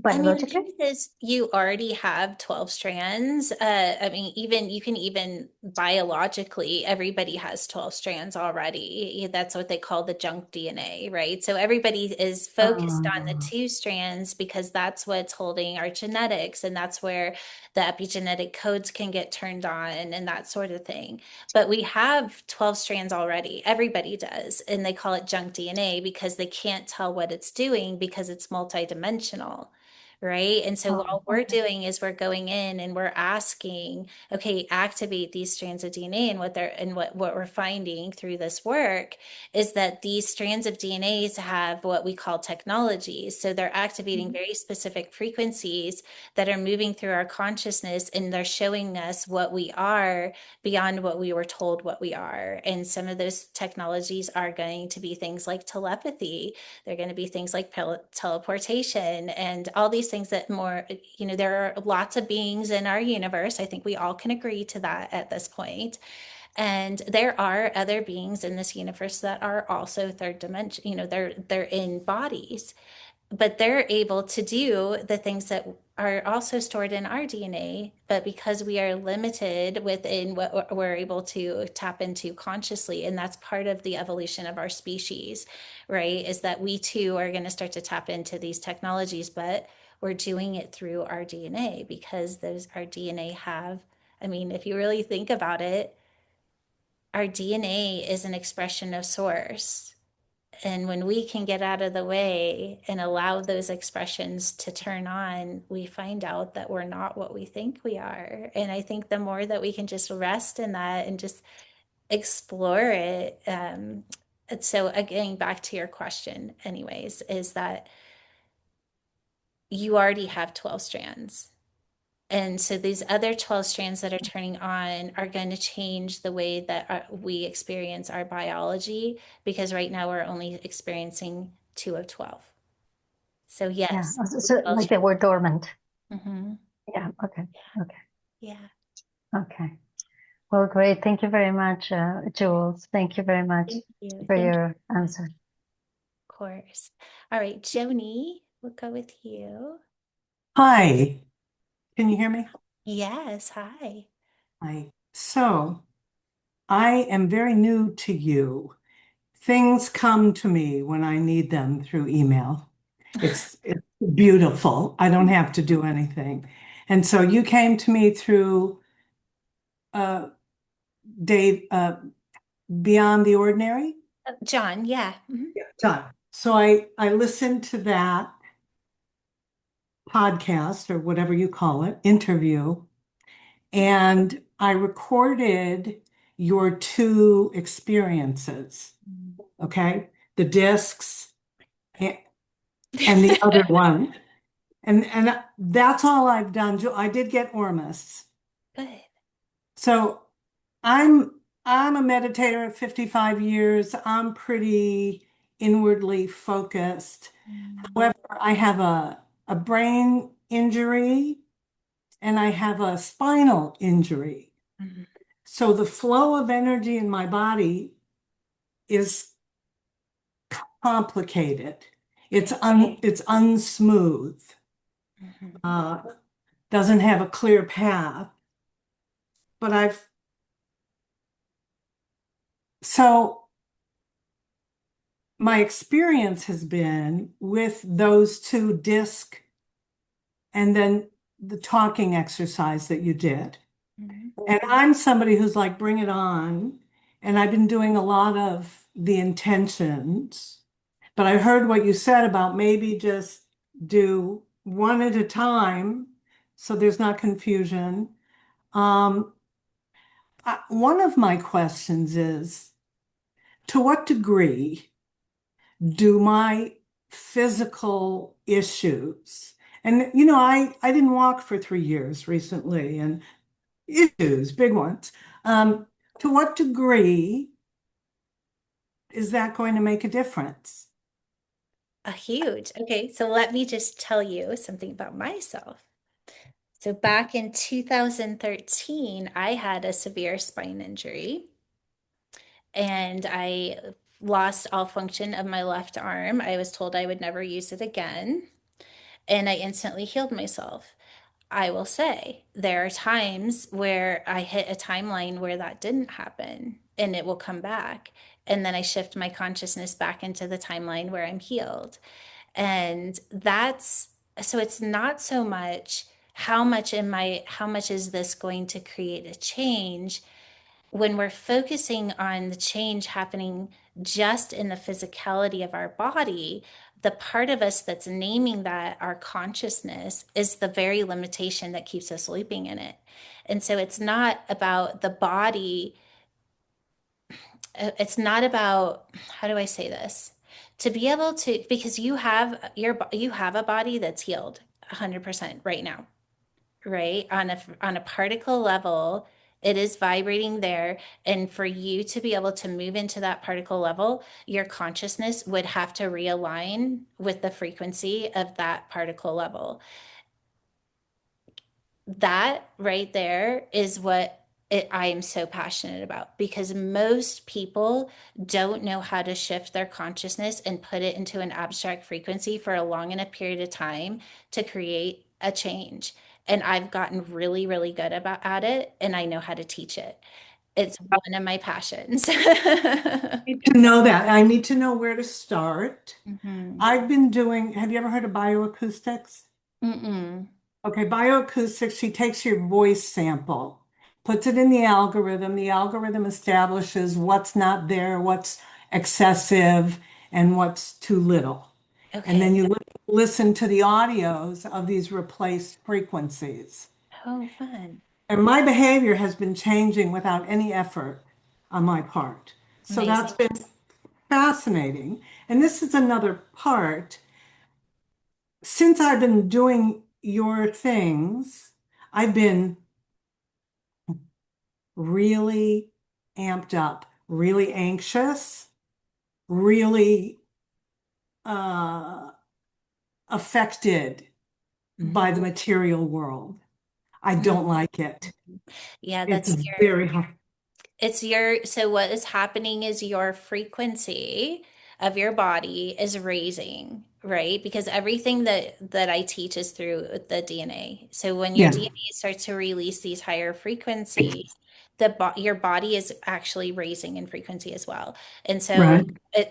I mean, the biologically? truth is, you already have 12 strands. I mean, even you can even biologically, everybody has 12 strands already. That's what they call the junk DNA, right? So everybody is focused on the Um, two strands because that's what's holding our genetics, and that's where the epigenetic codes can get turned on and that sort of thing. But we have 12 strands already. Everybody does. And they call it junk DNA because they can't tell what it's doing because it's multidimensional, right? And so oh, all we're okay. doing is we're going in and we're asking, okay, activate these strands of DNA. And what we're finding through this work is that these strands of DNAs have what we call technologies. So they're activating Mhm. very specific frequencies that are moving through our consciousness, and they're showing us what we are beyond what we were told what we are. And some of those technologies are going to be things like telepathy. They're going to be things like teleportation and all these things that more, there are lots of beings in our universe. I think we all can agree to that at this point. And there are other beings in this universe that are also third dimension, they're in bodies, but they're able to do the things that are also stored in our DNA. But because we are limited within what we're able to tap into consciously, and that's part of the evolution of our species, right? Is that we too are going to start to tap into these technologies, but we're doing it through our DNA because our DNA I mean, if you really think about it, our DNA is an expression of source. And when we can get out of the way and allow those expressions to turn on, we find out that we're not what we think we are. And I think the more that we can just rest in that and just explore it. So, again, back to your question, anyways, is that you already have 12 strands. And so these other 12 strands that are turning on are going to change the way that we experience our biology, because right now we're only experiencing 2 of 12. So Yeah. yes, So, like they were dormant. mm-hmm. Yeah. Okay. Okay. Yeah. Okay. Well, great. Thank you very much, Jules. Thank you very much Thank you. for Thank you your so much. answer. Of course. All right, Joni, we'll go with you. Hi, can you hear me? Yes. Hi. Hi. So I am very new to you. Things come to me when I need them through email. It's beautiful. I don't have to do anything. And so you came to me through uh, Dave Beyond the Ordinary. John, yeah. Mhm. Yeah. Done. So I listened to that podcast or whatever you call it, interview. And I recorded your two experiences, okay? The discs and, and the other one. And that's all I've done. I did get ORMUS. Good. So I'm a meditator at 55 years. I'm pretty inwardly focused. Mm-hmm. However, I have a brain injury and I have a spinal injury. So the flow of energy in my body is complicated. It's unsmooth. Mm-hmm. Uh, doesn't have a clear path. But so my experience has been with those two disc and then the talking exercise that you did. Mm-hmm. And I'm somebody who's like, bring it on. And I've been doing a lot of the intentions. But I heard what you said about maybe just do one at a time so there's not confusion. Um, one of my questions is, to what degree do my physical issues, and I didn't walk for 3 years recently, and issues, big ones, to what degree is that going to make a difference? A huge. Okay, so let me just tell you something about myself. So back in 2013, I had a severe spine injury and I lost all function of my left arm. I was told I would never use it again. and I instantly healed myself. I will say there are times where I hit a timeline where that didn't happen and it will come back. And then I shift my consciousness back into the timeline where I'm healed. And that's so it's not so much how much is this going to create a change when we're focusing on the change happening just in the physicality of our body. The part of us that's naming that our consciousness is the very limitation that keeps us looping in it. And so it's not about the body. It's not about, how do I say this? To be able to, because you have a body that's healed 100% right now, right? On a particle level, it is vibrating there. And for you to be able to move into that particle level, your consciousness would have to realign with the frequency of that particle level. That right there is what I am so passionate about, because most people don't know how to shift their consciousness and put it into an abstract frequency for a long enough period of time to create a change. And I've gotten really, really good at it, and I know how to teach it. It's one of my passions. Need to know that. I need to know where to start. Mhm. I've been doing, have you ever heard of bioacoustics? Mm-mm. Okay, bioacoustics, she takes your voice sample, puts it in the algorithm. The algorithm establishes what's not there, what's excessive, and what's too little. And Okay. then you listen to the audios of these replaced frequencies. Oh, fun. And my behavior has been changing without any effort on my part. So that's Amazing. been fascinating. And this is another part. Since I've been doing your things, I've been really amped up, really anxious, really uh, affected by the Mhm. material world. I don't Mhm. like it. Yeah, It's that's very hard. so what is happening is your frequency of your body is raising, right? Because everything that I teach is through the DNA. So when your Yeah, DNA starts to release these higher frequencies, your body is actually raising in frequency as well. And so right.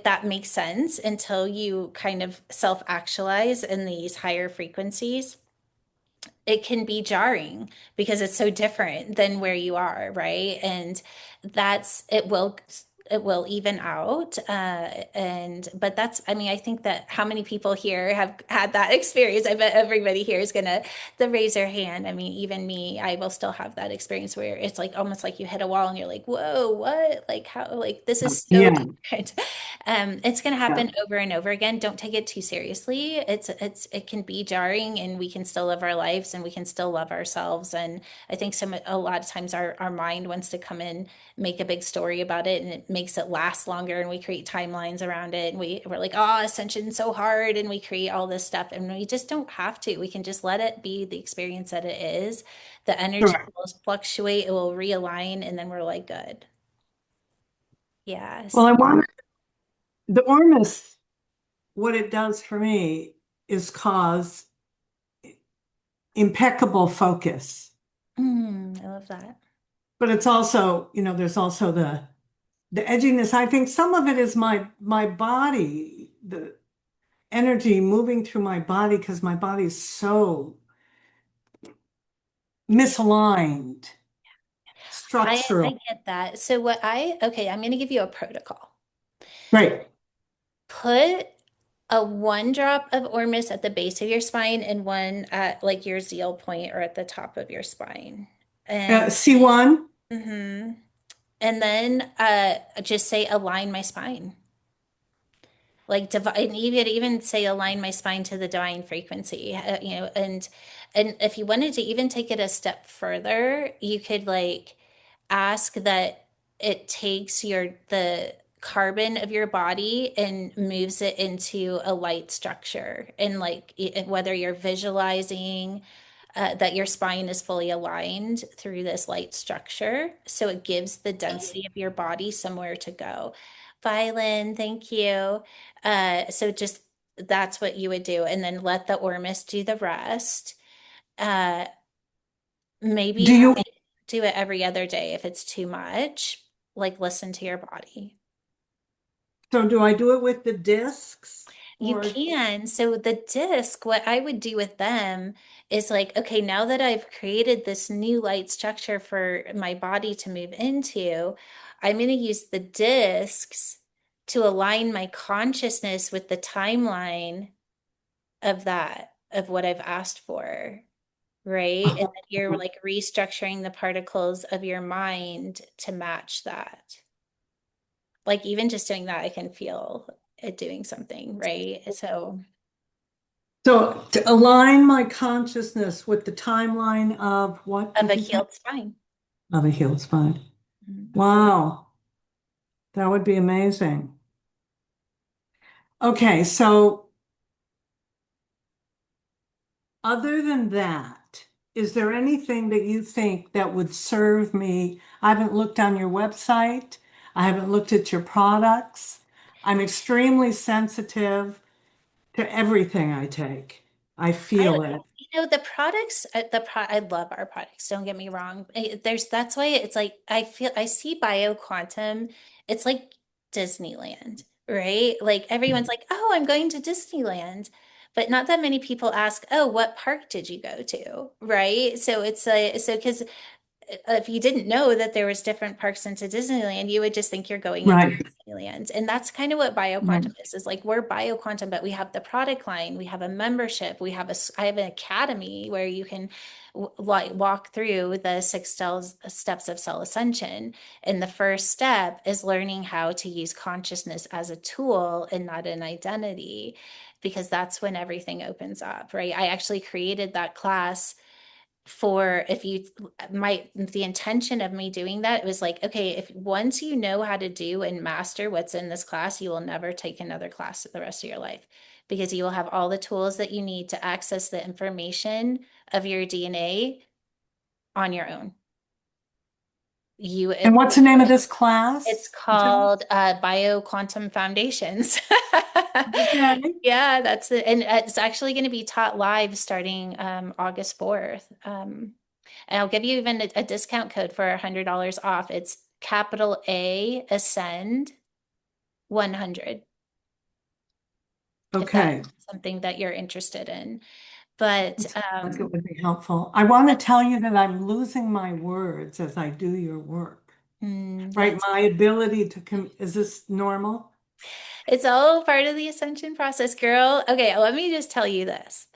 that makes sense until you kind of self-actualize in these higher frequencies. It can be jarring because it's so different than where you are, right? And it will even out. And but that's, I mean, I think that how many people here have had that experience? I bet everybody here is gonna raise their hand. I mean, even me, I will still have that experience where it's like almost like you hit a wall and you're like, whoa, what? Like how, like this is so Yeah, different. It's going to yeah, happen over and over again. Don't take it too seriously. It can be jarring, and we can still live our lives and we can still love ourselves. And I think a lot of times our mind wants to come in, make a big story about it, and it makes it last longer. And we create timelines around it. And we're like, oh, Ascension's so hard. And we create all this stuff. And we just don't have to. We can just let it be the experience that it is. The energy correct. will fluctuate, it will realign, and then we're like, good. Well, Yes. I want the ORMUS, what it does for me is cause impeccable focus. I love that. But it's also, there's also the edginess. I think some of it is my body, the energy moving through my body because my body's so misaligned I structural. get that. So okay, I'm going to give you a protocol. Right. Put a one drop of Ormus at the base of your spine and one at like your zeal point or at the top of your spine. And C1. mhm. And then just say align my spine. Like divine, even say align my spine to the divine frequency, and if you wanted to even take it a step further, you could like ask that it takes the carbon of your body and moves it into a light structure, and like whether you're visualizing that your spine is fully aligned through this light structure. So it gives the density of your body somewhere to go. Bye, Lynn. Thank you. So just that's what you would do. And then let the ORMUS do the rest. Uh, maybe Do you, do it every other day if it's too much. Like listen to your body. so do I do it with the discs You or? can. So the disc, what I would do with them is like, okay, now that I've created this new light structure for my body to move into, I'm going to use the discs to align my consciousness with the timeline of that, of what I've asked for, right? And then you're like restructuring the particles of your mind to match that. Like even just doing that, I can feel it doing something, right? So to align my consciousness with the timeline of what Of did a you say? healed spine. Of a healed spine. Mhm. Wow, that would be amazing. Okay, so other than that, is there anything that you think that would serve me? I haven't looked on your website. I haven't looked at your products. I'm extremely sensitive to everything I take. I I, feel it. the products, I love our products. Don't get me wrong. That's why it's like, I see BioQuantum. It's like Disneyland, right? Like everyone's like, oh, I'm going to Disneyland. But not that many people ask, oh, what park did you go to? Right. So it's so because if you didn't know that there was different parks into Disneyland, you would just think you're going into Right. Disneyland. And that's kind of what Right. BioQuantum is like we're BioQuantum, but we have the product line, we have a membership, I have an academy where you can like walk through the steps of cell ascension. And the first step is learning how to use consciousness as a tool and not an identity, because that's when everything opens up, right? I actually created that class for if you the intention of me doing that was like, okay, if once you know how to do and master what's in this class, you will never take another class the rest of your life, because you will have all the tools that you need to access the information of your DNA on your own. And what's the name of this It's class? called BioQuantum Foundations. Okay. Yeah, that's it. And it's actually going to be taught live starting August 4th. And I'll give you even a discount code for $100 off. It's capital A Ascend 100, if Okay. that's something that you're interested in. But Like it would be helpful. I want to tell you that I'm losing my words as I do your work. Right? yes, My ability to is this normal? it's all part of the ascension process, girl. Okay, let me just tell you this.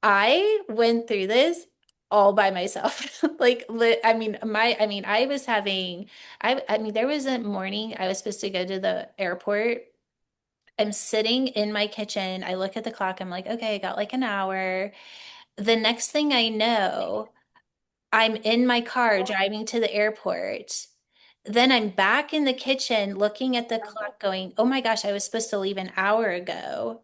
I went through this all by myself. Like, I was having, I mean, there was a morning I was supposed to go to the airport. I'm sitting in my kitchen. I look at the clock. I'm like, okay, I got like an hour. The next thing I know, I'm in my car driving to the airport. Then I'm back in the kitchen looking at the clock going, oh my gosh, I was supposed to leave an hour ago.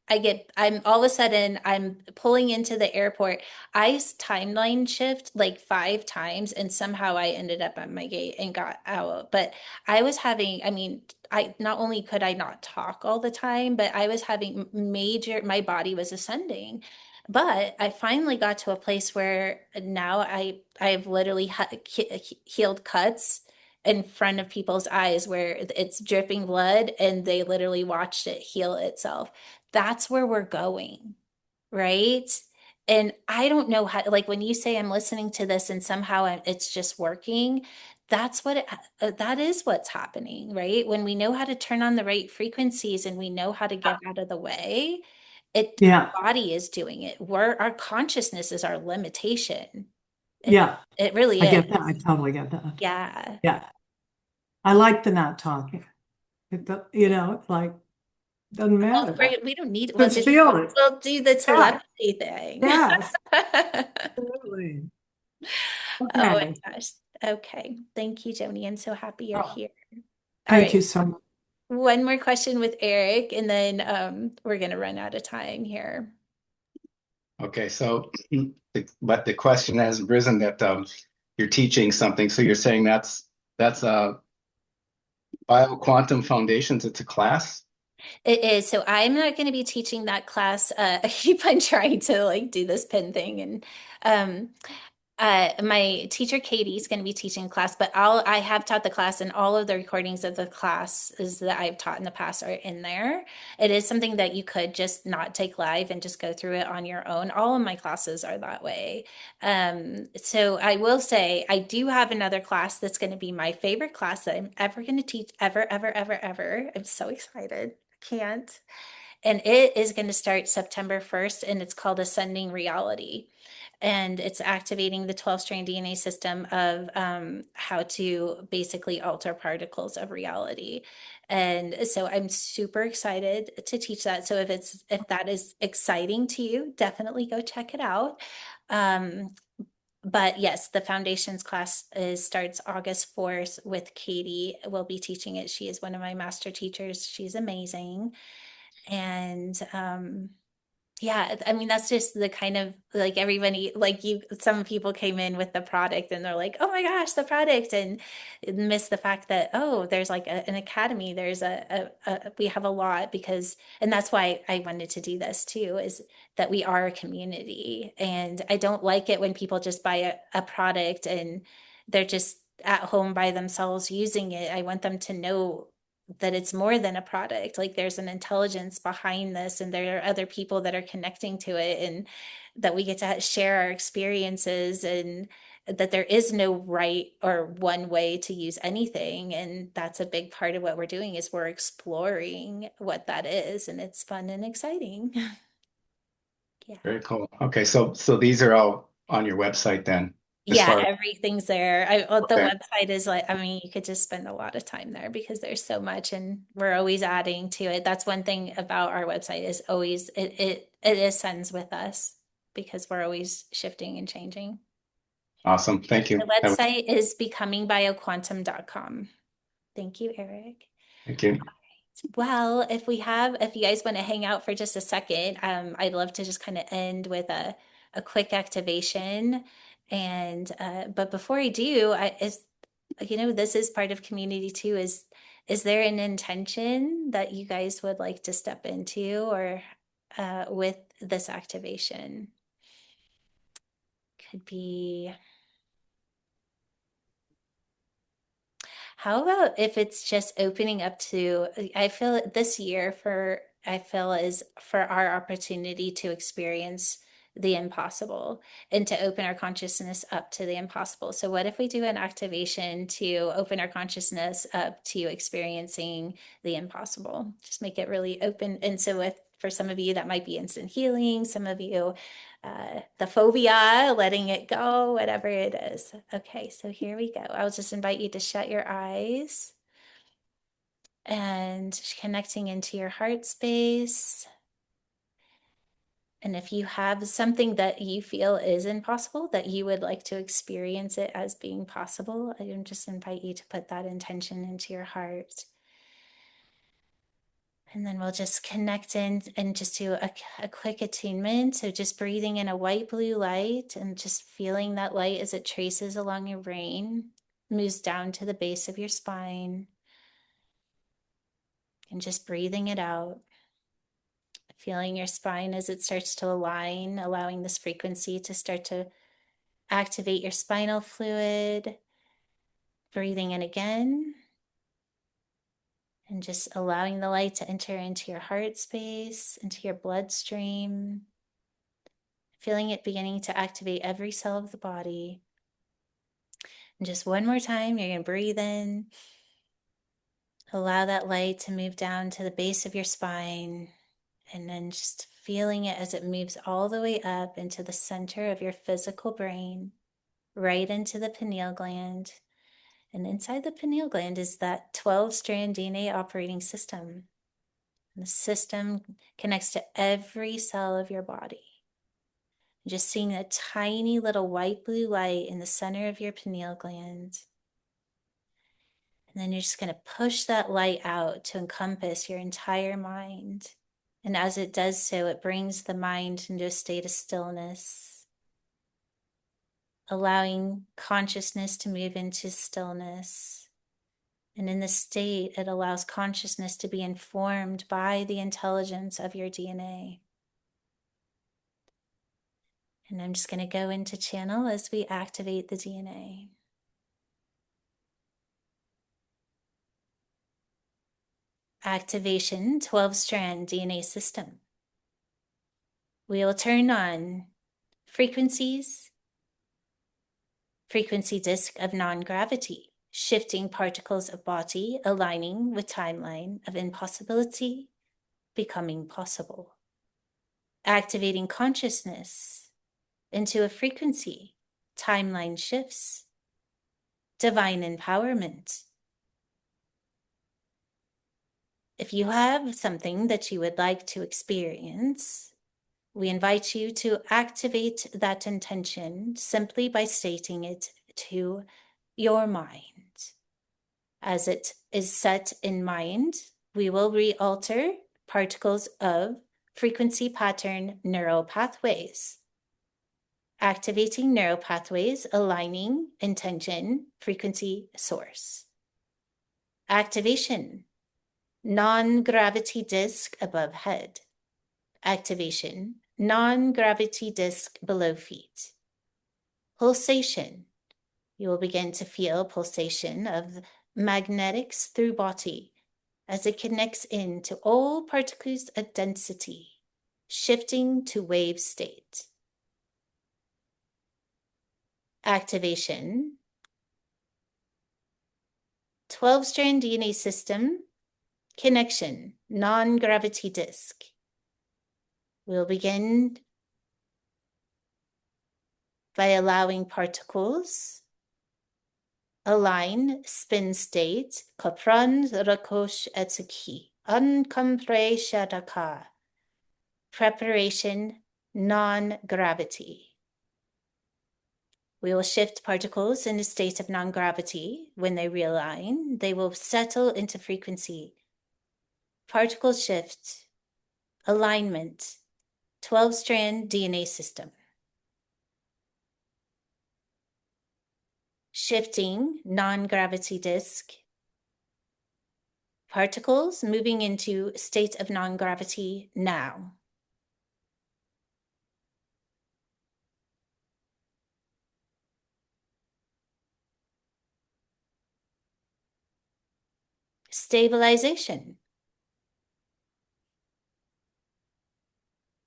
I'm all of a sudden I'm pulling into the airport. Timeline shift like 5 times and somehow I ended up at my gate and got out. But I mean, I not only could I not talk all the time, but I was having my body was ascending. But I finally got to a place where now I've literally healed cuts in front of people's eyes where it's dripping blood and they literally watched it heal itself. That's where we're going, right? And I don't know how, like when you say I'm listening to this and somehow it's just working, that is what's happening, right? When we know how to turn on the right frequencies and we know how to get out of the way, our Yeah. body is doing it. Our consciousness is our limitation. It Yeah. it really I is. get that. I totally get that. Yeah. Yeah. I like the not talking. It's like, doesn't Well, matter. we don't need, Just feel it. we'll do the Yeah. telepathy thing. Yes. Absolutely. Oh Okay. my gosh. Okay. Thank you, Joni. I'm so happy you're Oh, here. All thank right. you so much. One more question with Eric, and then we're going to run out of time here. Okay, so but the question has risen that you're teaching something. So you're saying that's BioQuantum Foundations. It's a class. It is. So I'm not going to be teaching that class. I keep on trying to like do this pin thing, and um, my teacher Katie is going to be teaching class, but I have taught the class, and all of the recordings of the classes that I've taught in the past are in there. It is something that you could just not take live and just go through it on your own. All of my classes are that way. So I will say I do have another class that's going to be my favorite class that I'm ever going to teach, ever, ever, ever, ever. I'm so excited. I can't. And it is going to start September 1st, and it's called Ascending Reality. And it's activating the 12-strand DNA system of how to basically alter particles of reality. And so I'm super excited to teach that. So if that is exciting to you, definitely go check it out. But yes, the foundations class starts August 4th with Katie. Will be teaching it. She is one of my master teachers. She's amazing. And yeah, I mean, that's just the kind of like everybody, like some people came in with the product and they're like, oh my gosh, the product, and miss the fact that, oh, there's like an academy, there's we have a lot because, and that's why I wanted to do this too, is that we are a community. And I don't like it when people just buy a product and they're just at home by themselves using it. I want them to know that it's more than a product. Like there's an intelligence behind this, and there are other people that are connecting to it, and that we get to share our experiences, and that there is no right or one way to use anything. And that's a big part of what we're doing is we're exploring what that is, and it's fun and exciting. Yeah. Very cool. Okay, so these are all on your website then, as Yeah, far as everything's there. The okay. website is like, I mean, you could just spend a lot of time there because there's so much, and we're always adding to it. That's one thing about our website is always it ascends with us because we're always shifting and changing. Awesome. Thank The you. website is becomingbioquantum.com. Thank you, Eric. Thank you. Well, if you guys want to hang out for just a second, I'd love to just kind of end with a quick activation. And but before I do, this is part of community too. Is there an intention that you guys would like to step into or with this activation? Could be. How about if it's just opening up to, I feel this year I feel is for our opportunity to experience the impossible and to open our consciousness up to the impossible. So what if we do an activation to open our consciousness up to experiencing the impossible? Just make it really open. And so for some of you, that might be instant healing. Some of you, the phobia, letting it go, whatever it is. Okay, so here we go. I'll just invite you to shut your eyes and connecting into your heart space. And if you have something that you feel is impossible, that you would like to experience it as being possible, I just invite you to put that intention into your heart. And then we'll just connect in and just do a quick attunement. So just breathing in a white blue light and just feeling that light as it traces along your brain, moves down to the base of your spine, and just breathing it out. Feeling your spine as it starts to align, allowing this frequency to start to activate your spinal fluid. Breathing in again. And just allowing the light to enter into your heart space, into your bloodstream. Feeling it beginning to activate every cell of the body. And just one more time, you're going to breathe in. Allow that light to move down to the base of your spine. And then just feeling it as it moves all the way up into the center of your physical brain, right into the pineal gland. And inside the pineal gland is that 12-strand DNA operating system. And the system connects to every cell of your body. Just seeing a tiny little white blue light in the center of your pineal gland. And then you're just going to push that light out to encompass your entire mind. And as it does so, it brings the mind into a state of stillness, allowing consciousness to move into stillness. And in this state, it allows consciousness to be informed by the intelligence of your DNA. And I'm just going to go into channel as we activate the DNA. Activation 12-strand DNA system. We will turn on frequency disk of non-gravity, shifting particles of body, aligning with timeline of impossibility, becoming possible. Activating consciousness into a frequency, timeline shifts, divine empowerment. If you have something that you would like to experience, we invite you to activate that intention simply by stating it to your mind. As it is set in mind, we will re-alter particles of frequency pattern neural pathways. Activating neural pathways, aligning intention, frequency source. Activation, non-gravity disk above head. Activation, non-gravity disk below feet. Pulsation, you will begin to feel pulsation of magnetics through body as it connects into all particles of density, shifting to wave state. Activation, 12-strand DNA system, connection, non-gravity disk. We'll begin by allowing particles align spin state, kapran rakosh etsuki, uncompre shadaka. Preparation, non-gravity. We will shift particles in a state of non-gravity. When they realign, they will settle into frequency. Particle shift, alignment, 12-strand DNA system. Shifting, non-gravity disk. Particles moving into a state of non-gravity now. Stabilization.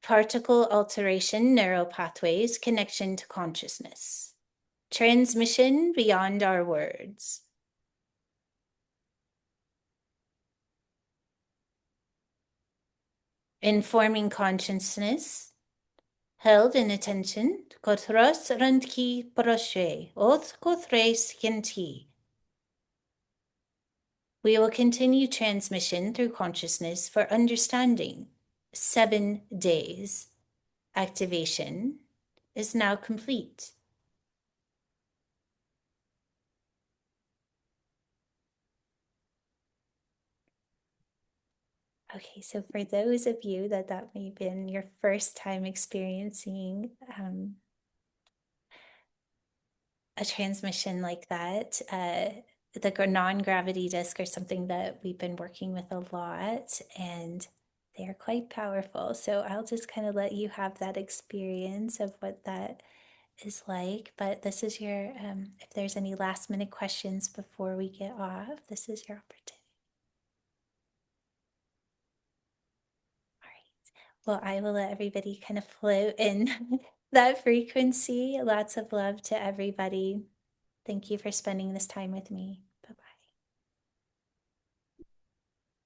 Particle alteration, neural pathways, connection to consciousness. Transmission beyond our words. Informing consciousness, held in attention, kotros randki proshe, oth kothres kinti. We will continue transmission through consciousness for understanding. 7 days. Activation is now complete. Okay, so for those of you that may have been your first time experiencing a transmission like that, the non-gravity disk are something that we've been working with a lot, and they're quite powerful. So I'll just kind of let you have that experience of what that is like. But this is your, if there's any last minute questions before we get off, this is your opportunity. Well, I will let everybody kind of float in that frequency. Lots of love to everybody. Thank you for spending this time with me.